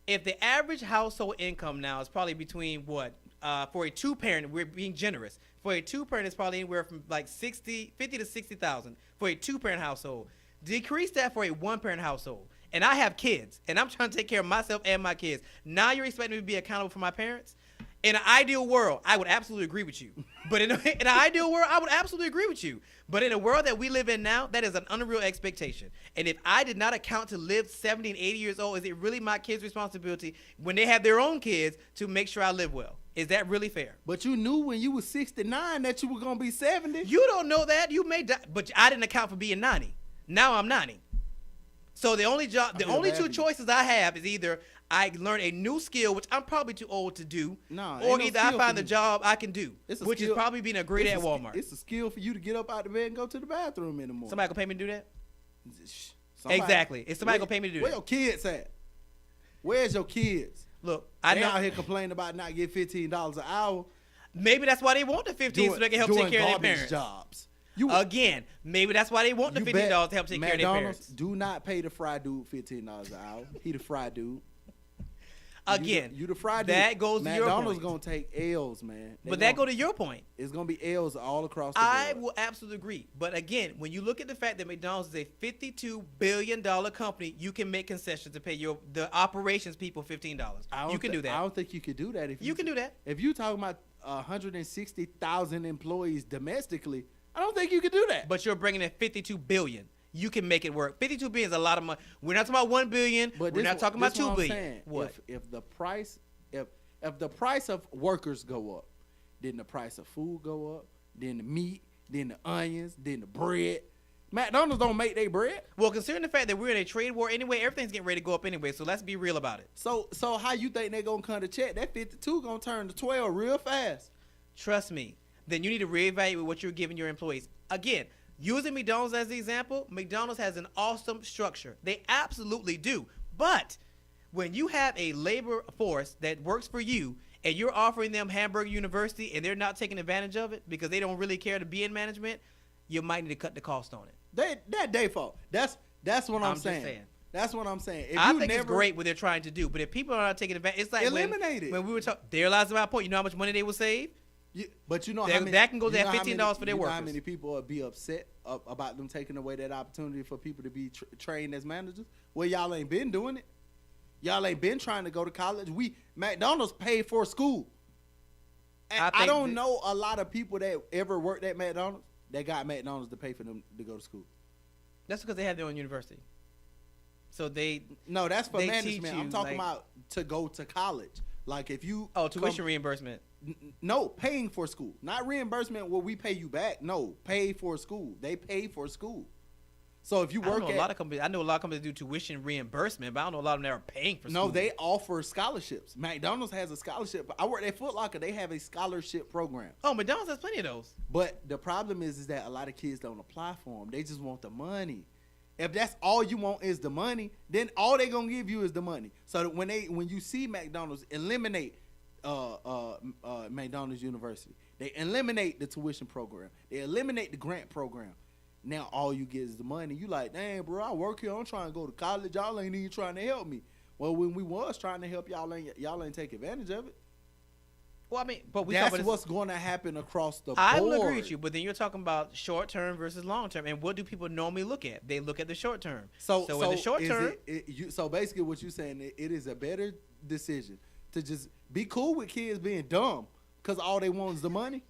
if the average household income now is probably between for a two-parent, we're being generous. For a two-parent, it's probably anywhere from like 50 to 60,000 for a two-parent household. Decrease that for a one-parent household. And I have kids, and I'm trying to take care of myself and my kids. Now you're expecting me to be accountable for my parents? In an ideal world, I would absolutely agree with you. But in an ideal world, I would absolutely agree with you. But in a world that we live in now, that is an unreal expectation. And if I did not account to live 70 and 80 years old, is it really my kids' responsibility when they have their own kids to make sure I live well? Is that really fair? But you knew when you was 69 that you were going to be 70. You don't know that. You may die. But I didn't account for being 90. Now I'm 90. So the only two choices I have is either I learn a new skill, which I'm probably too old to do, or either I find the job I can do, which is probably being a greeter at Walmart. It's a skill for you to get up out of bed and go to the bathroom in the morning. Somebody gonna pay me to do that? Exactly. Is somebody gonna pay me to do that? Where your kids at? Where's your kids? Look, they out here complaining about not getting $15 an hour. Maybe that's why they want the 15 so they can help take care of their parents. Jobs. Again, maybe that's why they want the $15 to help take care of their parents. Do not pay the fry dude $15 an hour. He the fry dude. Again, you the fried that dude. goes to your McDonald's point. gonna take L's, man. But that go to your point. It's gonna be L's all across the I board. will absolutely agree. But again, when you look at the fact that McDonald's is a $52 billion company, you can make concessions to pay the operations people $15. You can do that. I don't think you could do that. If You can do that. If you talking about 160,000 employees domestically, I don't think you could do that. But you're bringing in $52 billion. You can make it work. $52 billion is a lot of money. We're not talking about $1 billion. But We're not talking about this $2 what I'm billion. saying. What? If the price of workers go up, then the price of food go up, then the meat, then the onions, then the bread. McDonald's don't make their bread. Well, considering the fact that we're in a trade war anyway, everything's getting ready to go up anyway. So let's be real about it. So how you think they gonna cut a check? That 52 gonna turn to 12 real fast. Trust me. Then you need to reevaluate what you're giving your employees. Again, using McDonald's as the example, McDonald's has an awesome structure. They absolutely do. But when you have a labor force that works for you and you're offering them Hamburger University and they're not taking advantage of it because they don't really care to be in management, you might need to cut the cost on it. That their fault. That's what I'm just saying. saying. That's what I'm saying. If I you think it's never- great what they're trying to do, but if people are not taking advantage, it's like Eliminate it. when we were talking. There lies my point. You know how much money they will save? But you know That- how many, that can go to you that know how $15 many- for their you know how workers. many people would be upset about them taking away that opportunity for people to be trained as managers? Well, y'all ain't been doing it. Y'all ain't been trying to go to college. McDonald's paid for school. And I don't know a lot of people that ever worked at McDonald's that got McDonald's to pay for them to go to school. That's because they have their own university. So No, that's for they management. teach I'm you, talking like- about to go to college. Like if you tuition reimbursement. No, paying for school, not reimbursement where we pay you back. No, pay for school. They pay for school. So if you work I know a lot of companies do tuition reimbursement, but I don't know a lot of them that are paying for school. no, they offer scholarships. McDonald's has a scholarship. I work at Foot Locker. They have a scholarship program. Oh, McDonald's has plenty of those. But the problem is that a lot of kids don't apply for them. They just want the money. If that's all you want is the money, then all they gonna give you is the money. So that when you see McDonald's eliminate McDonald's University, they eliminate the tuition program, they eliminate the grant program. Now all you get is the money. You like, dang, bro, I work here. I'm trying to go to college. Y'all ain't even trying to help me. Well, when we was trying to help y'all ain't take advantage of it. Well, I mean, but That's what's going to happen across the board. I will agree with you, but then you're talking about short term versus long term, and what do people normally look at? They look at the short term. So in the short term, so basically, what you're saying, it is a better decision to just be cool with kids being dumb because all they want is the money.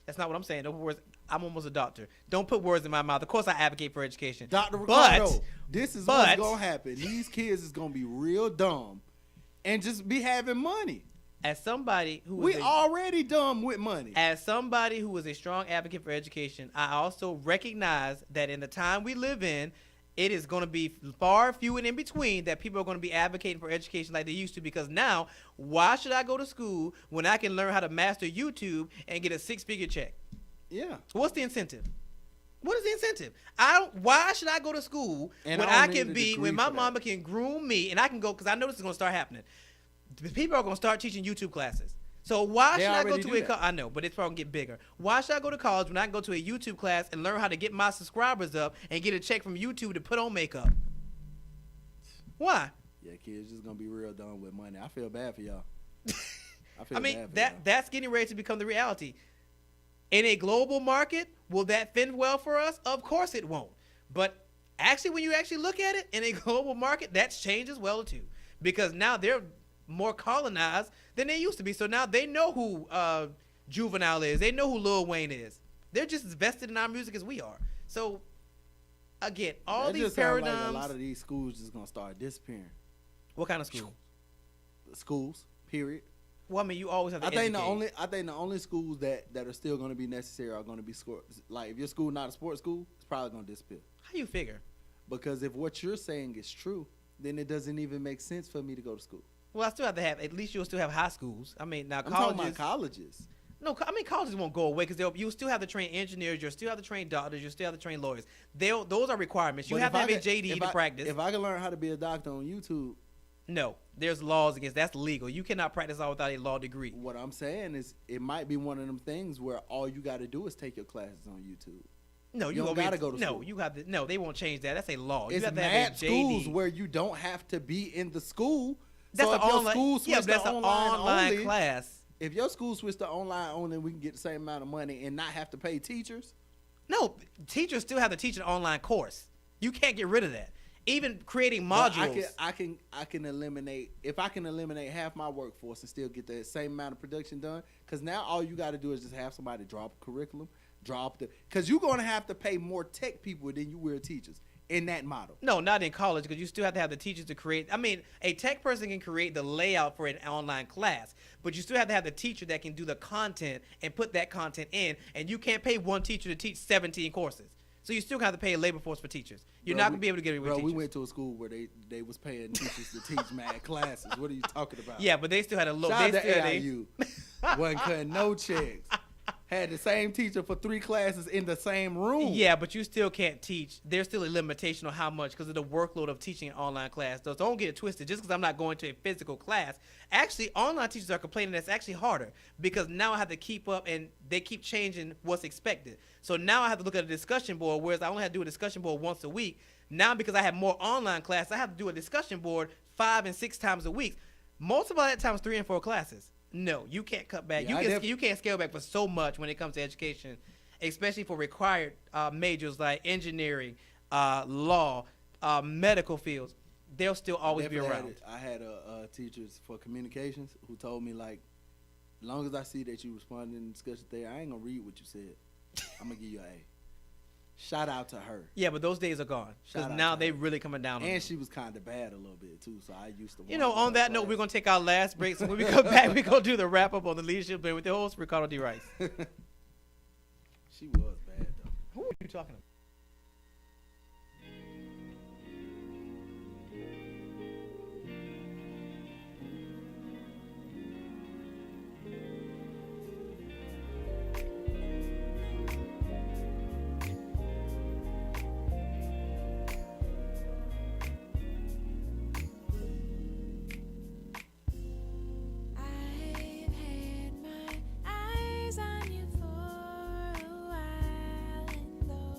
that's not what I'm saying. Don't put words. I'm almost a doctor. Don't put words in my mouth. Of course, I advocate for education. Dr. Ricardo, but this is what's gonna happen. These kids is gonna be real dumb, and just be having money. As somebody who We already dumb with money. As somebody who is a strong advocate for education, I also recognize that in the time we live in, it is going to be far few and in between that people are going to be advocating for education like they used to. Because now, why should I go to school when I can learn how to master YouTube and get a 6-figure check? Yeah. What's the incentive? What is the incentive? Why should I go to school And when I I don't need can a be degree when my for that. mama can groom me and I can go because I know this is going to start happening. The people are going to start teaching YouTube classes. So why They should I go already to do a that. college? I know, but it's probably going to get bigger. Why should I go to college when I can go to a YouTube class and learn how to get my subscribers up and get a check from YouTube to put on makeup? Why? Yeah, kids just gonna be real dumb with money. I feel bad for y'all. I mean, that's getting ready to become the reality. In a global market, will that fend well for us? Of course it won't. But actually, when you actually look at it, in a global market, that's changed as well too. Because now they're more colonized than they used to be. So now they know who Juvenile is. They know who Lil Wayne is. They're just as vested in our music as we are. So, again, all That these just sound paradigms. like a lot of these schools just gonna start disappearing. What kind of school? Schools, period. Well, I mean, you always have to I think educate. the only schools that are still going to be necessary are going to be like if your school not a sports school, it's probably going to disappear. How you figure? Because if what you're saying is true, then it doesn't even make sense for me to go to school. Well, I still have to have, at least you'll still have high schools. I mean, now I'm talking colleges. about colleges. No, I mean, colleges won't go away because you'll still have to train engineers, you'll still have to train doctors, you'll still have to train lawyers. Those are requirements. You But have to if have I a could- JD if to I- practice. If I can learn how to be a doctor on YouTube, No, there's laws against that's legal. You cannot practice law without a law degree. what I'm saying is it might be one of them things where all you got to do is take your classes on YouTube. No, You don't gonna be- gotta go to no, school. you have to. No, they won't change that. That's a law. You It's have to mad have a JD. schools where you don't have to be in the school That's So an if your online. school Yeah, switched but that's to an online online only, class. if your school switched to online only, we can get the same amount of money and not have to pay teachers. No, teachers still have to teach an online course. You can't get rid of that. Even creating modules. But I can eliminate, if I can eliminate half my workforce and still get the same amount of production done. Because now all you got to do is just have somebody drop a curriculum, because you're going to have to pay more tech people than you will teachers in that model. No, not in college, because you still have to have the teachers to create. I mean, a tech person can create the layout for an online class, but you still have to have the teacher that can do the content and put that content in, and you can't pay one teacher to teach 17 courses. So you still have to pay a labor force for teachers. You're not going to be able to get it with teachers. We went to a school where they was paying teachers to teach mad classes. What are you talking about? Yeah, but they still had a low. Shout They out to still, AIU. Wasn't cutting no checks. Had the same teacher for 3 classes in the same room. Yeah, but you still can't teach. There's still a limitation on how much because of the workload of teaching an online class. So don't get it twisted. Just because I'm not going to a physical class, actually, online teachers are complaining that's actually harder because now I have to keep up and they keep changing what's expected. So now I have to look at a discussion board, whereas I only have to do a discussion board once a week. Now because I have more online class, I have to do a discussion board 5 and 6 times a week. Most of all that time is 3 and 4 classes. No, you can't cut back. Yeah, You can't scale back for so much when it comes to education, especially for required majors like engineering, law, medical fields. They'll still always be around. I had teachers for communications who told me, like, as long as I see that you responded in the discussion there, I ain't going to read what you said. I'm going to give you an A. Shout out to her. Yeah, but those days are gone because Shout out now to they her. really coming down on them. And she was kind of bad a little bit, too, so I used to You know, on that note, we're going to take our last break. So when we come back, we're going to do the wrap-up on the leadership blend with the host, Ricardo D. Rice. She was bad, though. Who are you talking about? I've had my eyes on you for a while, and though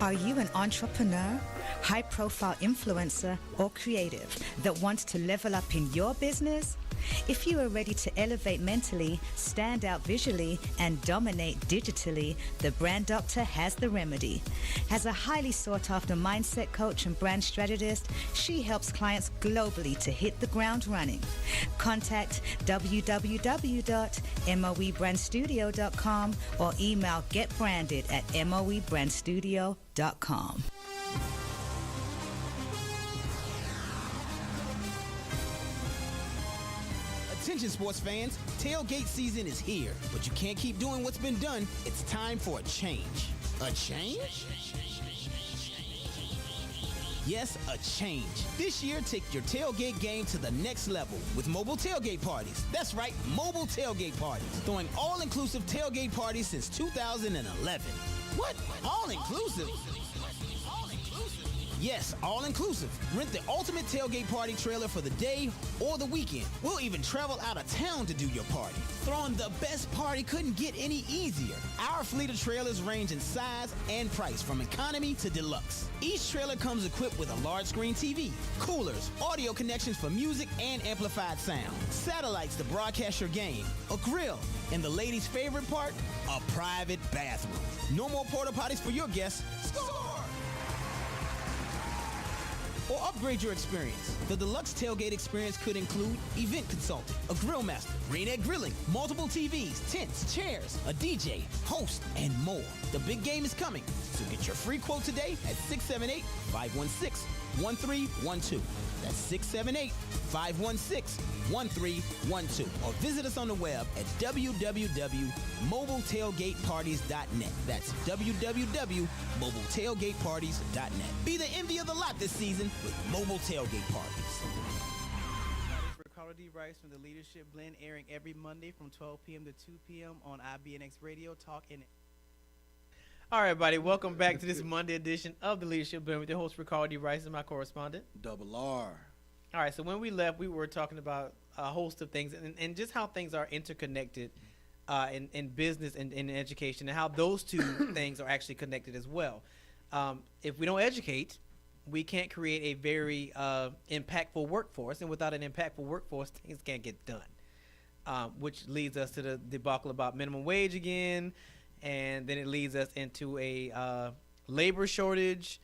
Are you an entrepreneur, high-profile influencer, or creative that wants to level up in your business? If you are ready to elevate mentally, stand out visually, and dominate digitally, the Brand Doctor has the remedy. As a highly sought-after mindset coach and brand strategist, she helps clients globally to hit the ground running. Contact www.moebrandstudio.com or email getbranded@moebrandstudio.com. Attention sports fans, tailgate season is here, but you can't keep doing what's been done. It's time for a change. A change? Yes, a change. This year, take your tailgate game to the next level with mobile tailgate parties. That's right, mobile tailgate parties. Throwing all-inclusive tailgate parties since 2011. What? All-inclusive? Yes, all-inclusive. Rent the ultimate tailgate party trailer for the day or the weekend. We'll even travel out of town to do your party. Throwing the best party couldn't get any easier. Our fleet of trailers range in size and price from economy to deluxe. Each trailer comes equipped with a large screen TV, coolers, audio connections for music and amplified sound, satellites to broadcast your game, a grill, and the ladies' favorite part, a private bathroom. No more porta potties for your guests. Score! Or upgrade your experience. The deluxe tailgate experience could include event consulting, a grill master, rain-ed grilling, multiple TVs, tents, chairs, a DJ, host, and more. The big game is coming, so get your free quote today at 678-516-1312. That's 678-516-1312. Or visit us on the web at www.mobiletailgateparties.net. That's www.mobiletailgateparties.net. Be the envy of the lot this season with mobile tailgate parties. Ricardo D. Rice from the Leadership Blend, airing every Monday from 12 p.m. to 2 p.m. on IBNX Radio Talk. All right, everybody, welcome back to this Monday edition of the Leadership Blend with your host, Ricardo D. Rice, and my correspondent, Double R. All right, so when we left, we were talking about a host of things and just how things are interconnected in business and in education, and how those two things are actually connected as well. If we don't educate, we can't create a very impactful workforce, and without an impactful workforce, things can't get done, which leads us to the debacle about minimum wage again, and then it leads us into a labor shortage.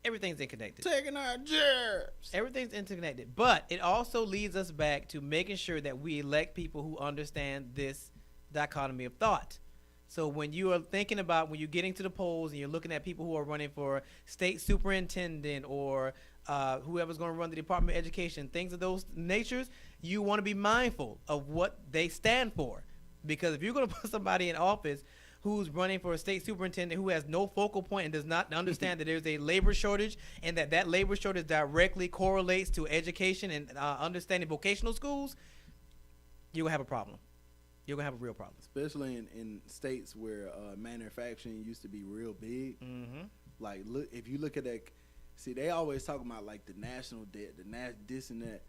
Everything's interconnected. Taking our jobs. Everything's interconnected. But it also leads us back to making sure that we elect people who understand this dichotomy of thought. So when you are thinking about, when you're getting to the polls and you're looking at people who are running for state superintendent or whoever's going to run the Department of Education, things of those natures, you want to be mindful of what they stand for. Because if you're going to put somebody in office who's running for a state superintendent who has no focal point and does not understand that there's a labor shortage and that labor shortage directly correlates to education and understanding vocational schools, you're going to have a problem. You're going to have a real problem. Especially in states where manufacturing used to be real big. Mm-hmm. Like, look, if you look at that, see, they always talk about, like, the national debt, this and that.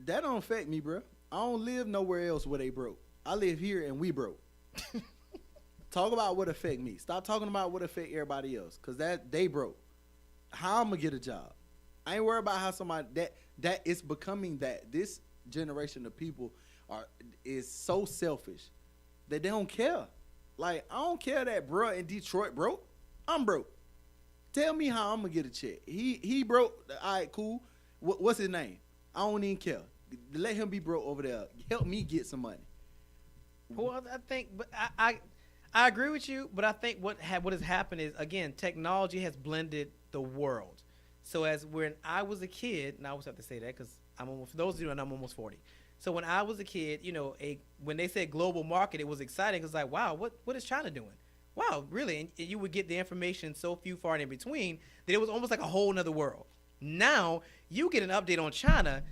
That don't affect me, bro. I don't live nowhere else where they broke. I live here and we broke. Talk about what affect me. Stop talking about what affect everybody else, because that they broke. How I'm going to get a job? I ain't worried about how somebody, that it's becoming that. This generation of people is so selfish that they don't care. Like, I don't care that bruh in Detroit broke. I'm broke. Tell me how I'm going to get a check. He broke. All right, cool. What's his name? I don't even care. Let him be broke over there. Help me get some money. Well, I think, but I agree with you, but I think what has happened is, again, technology has blended the world. So as when I was a kid, and I always have to say that because for those of you who know, I'm almost 40. So when I was a kid, when they said global market, it was exciting. It's like, wow, what is China doing? Wow, really? And you would get the information so few far and in between that it was almost like a whole nother world. Now you get an update on China.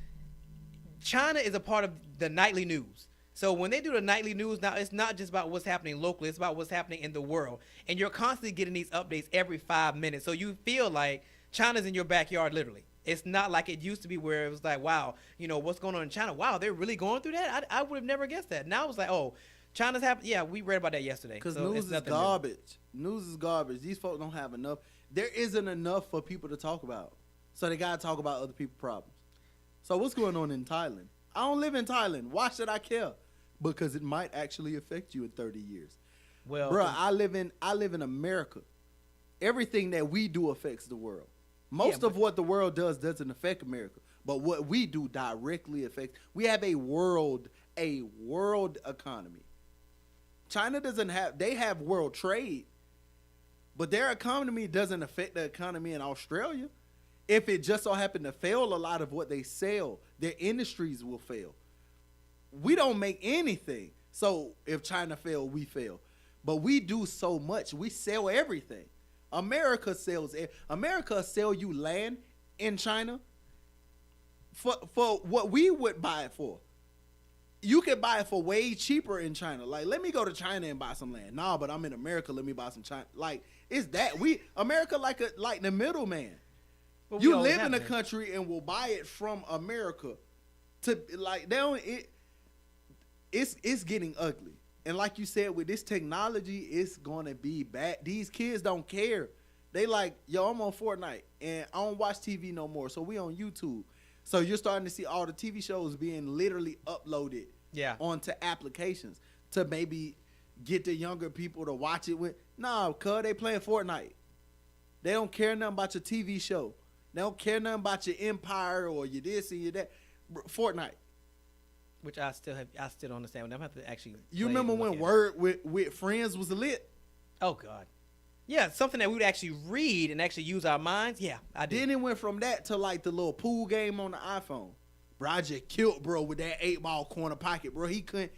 China is a part of the nightly news. So when they do the nightly news now, it's not just about what's happening locally. It's about what's happening in the world. And you're constantly getting these updates every 5 minutes. So you feel like China's in your backyard, literally. It's not like it used to be where it was like, wow, what's going on in China? Wow, they're really going through that? I would have never guessed that. Now it's like, oh, China's happening. Yeah, we read about that yesterday. Because so news is garbage. News is garbage. These folks don't have enough. there isn't enough for people to talk about. So they gotta talk about other people's problems. So what's going on in Thailand? I don't live in Thailand. Why should I care? Because it might actually affect you in 30 years. Well, Bro, I live in America. Everything that we do affects the world. Most of what the world does doesn't affect America, but what we do directly affects. We have a world economy. China doesn't have. They have world trade, but their economy doesn't affect the economy in Australia. If it just so happened to fail, a lot of what they sell, their industries will fail. We don't make anything. So if China fail, we fail. But we do so much. We sell everything. America sell you land in China for what we would buy it for. You can buy it for way cheaper in China. Like, let me go to China and buy some land. Nah, but I'm in America. Let me buy some China. Like, it's that America like the middleman. but we You always live have in a been. country and will buy it from America. To like they don't it's getting ugly. And like you said, with this technology, it's gonna be bad. These kids don't care. They like, yo, I'm on Fortnite and I don't watch TV no more. So we on YouTube. So you're starting to see all the TV shows being literally uploaded onto applications to maybe get the younger people to watch it with. Nah, cuz they playing Fortnite. They don't care nothing about your TV show. They don't care nothing about your empire or your this and your that. Fortnite. Which I still don't understand. I'm gonna have to actually. You play remember and look when at it. Word with Friends was lit? Oh God. Yeah, something that we would actually read and actually use our minds. Yeah, I did. Then it went from that to like the little pool game on the iPhone. Bro, I just killed bro with that 8-ball corner pocket, bro. He couldn't.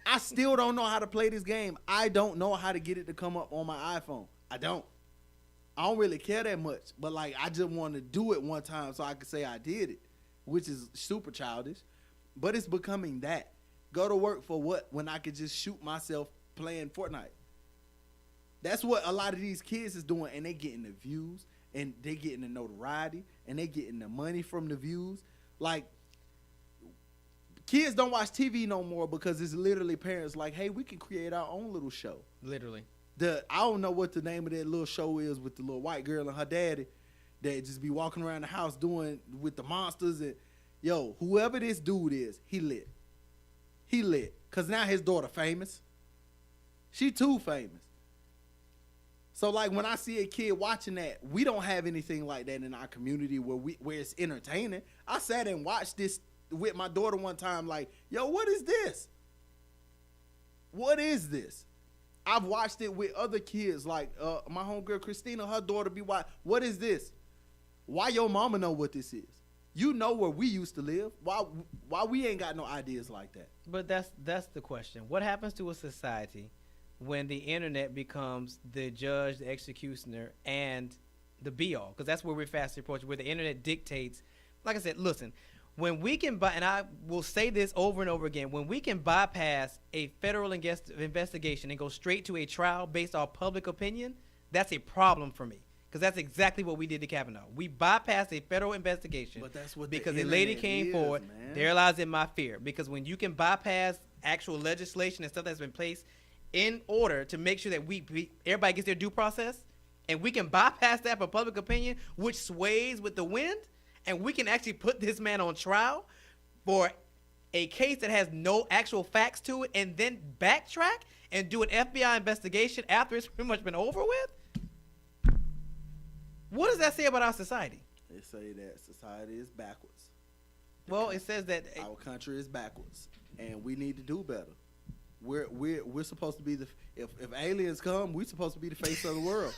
I still don't know how to play this game. I don't know how to get it to come up on my iPhone. I don't really care that much. But like, I just want to do it one time so I can say I did it, which is super childish. But it's becoming that. Go to work for what when I could just shoot myself playing Fortnite? That's what a lot of these kids is doing, and they getting the views, and they getting the notoriety, and they getting the money from the views. Like, kids don't watch TV no more because it's literally parents like, hey, we can create our own little show. Literally. I don't know what the name of that little show is with the little white girl and her daddy that just be walking around the house doing with the monsters. And yo, whoever this dude is, he lit. He lit. Because now his daughter famous. She too famous. So like when I see a kid watching that, we don't have anything like that in our community where it's entertaining. I sat and watched this with my daughter one time like, yo, what is this? What is this? I've watched it with other kids like my homegirl Christina, her daughter be watching. What is this? Why your mama know what this is? You know where we used to live. Why we ain't got no ideas like that? But that's the question. What happens to a society when the internet becomes the judge, the executioner, and the be-all? Because that's where we're fast approaching, where the internet dictates. Like I said, listen, when we can and I will say this over and over again, when we can bypass a federal investigation and go straight to a trial based off public opinion, that's a problem for me. Because that's exactly what we did to Kavanaugh. We bypassed a federal investigation. But that's what because the a lady internet came is, forward. man. There lies in my fear. Because when you can bypass actual legislation and stuff that's been placed in order to make sure that everybody gets their due process, and we can bypass that for public opinion, which sways with the wind, and we can actually put this man on trial for a case that has no actual facts to it, and then backtrack and do an FBI investigation after it's pretty much been over with. What does that say about our society? They say that society is backwards. Well, it says that Our country is backwards, and we need to do better. We're supposed to be if aliens come, we're supposed to be the face of the world.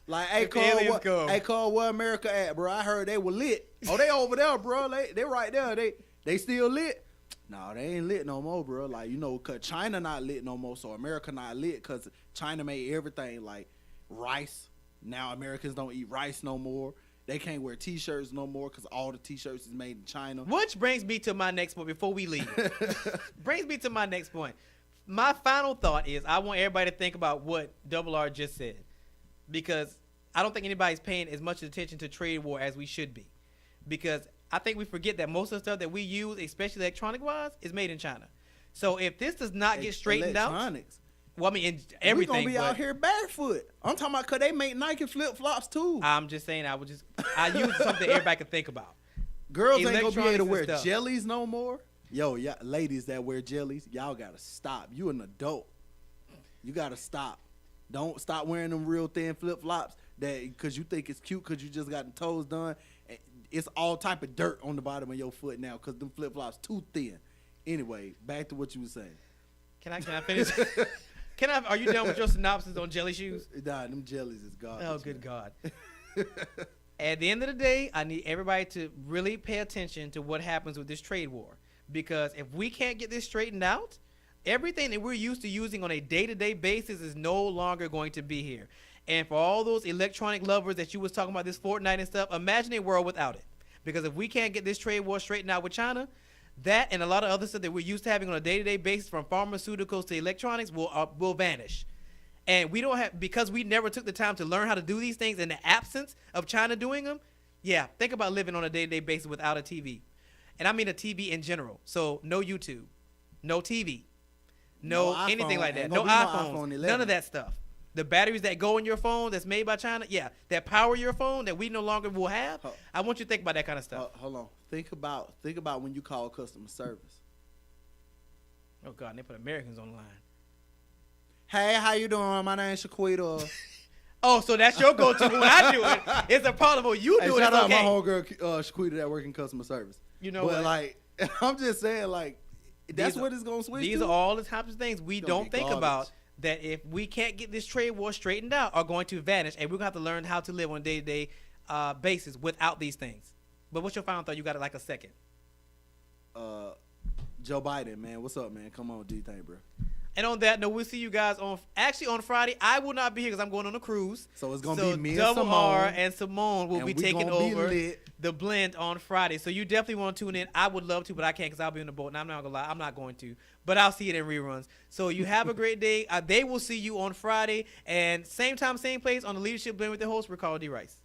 Like, hey, Carl, where America at, bro? I heard they were lit. Oh, they over there, bro. They right there. They still lit. No, they ain't lit no more, bro. Like, you know, cause China not lit no more, so America not lit, cause China made everything like rice. Now Americans don't eat rice no more. They can't wear T-shirts no more because all the T-shirts is made in China. Which brings me to my next point before we leave. Brings me to my next point. My final thought is I want everybody to think about what Double R just said, because I don't think anybody's paying as much attention to trade war as we should be, because I think we forget that most of the stuff that we use, especially electronic-wise, is made in China. So if this does not get straightened out. Electronics. Well, I mean, in We everything. gonna be but out here barefoot. I'm talking about 'cause they make Nike flip flops too. I'm just saying, I use something everybody can think about. Girls ain't gonna be able to electronics wear and stuff. jellies no more. Yo, yeah, ladies that wear jellies, y'all gotta stop. You an adult. You gotta stop. Don't stop wearing them real thin flip flops that because you think it's cute because you just got the toes done. It's all type of dirt on the bottom of your foot now because them flip flops too thin. Anyway, back to what you were saying. Can I finish? Are you done with your synopsis on jelly shoes? Nah, them jellies is garbage. Oh, good man. God. At the end of the day, I need everybody to really pay attention to what happens with this trade war. Because if we can't get this straightened out, everything that we're used to using on a day-to-day basis is no longer going to be here. And for all those electronic lovers that you was talking about, this Fortnite and stuff, imagine a world without it. Because if we can't get this trade war straightened out with China, that and a lot of other stuff that we're used to having on a day-to-day basis, from pharmaceuticals to electronics, will vanish. And we don't have, because we never took the time to learn how to do these things in the absence of China doing them. Yeah, think about living on a day-to-day basis without a TV. And I mean a TV in general. So no YouTube, no TV, no anything like that. No iPhones, none of that stuff. The batteries that go in your phone that's made by China, yeah, that power your phone that we no longer will have. I want you to think about that kind of stuff. Hold on. Think about when you call customer service. Oh, God, and they put Americans on the line. Hey, how you doing? My name's Shaquita. Oh, so that's your go-to when I do it. It's a problem when you do it. Shout It's out my okay. homegirl Shaquita that work in customer service. You know but what? like, I'm just saying, like, that's what it's gonna switch These to. are all the types of things we It's gonna don't be think garbage. about, that if we can't get this trade war straightened out, are going to vanish, and we're gonna have to learn how to live on a day-to-day basis without these things. But what's your final thought? You got it like a second. Joe Biden, man. What's up, man? Come on, do your thing, bro. And on that note, we'll see you guys on Friday. I will not be here because I'm going on a cruise. So it's gonna be me and Double Simone. R and Simone will And be we taking gonna be over lit. the blend on Friday. So you definitely want to tune in. I would love to, but I can't because I'll be on the boat. And I'm not gonna lie, I'm not going to. But I'll see it in reruns. So you have a great day. They will see you on Friday, and same time, same place on the Leadership Blend with the host, Ricardo D. Rice.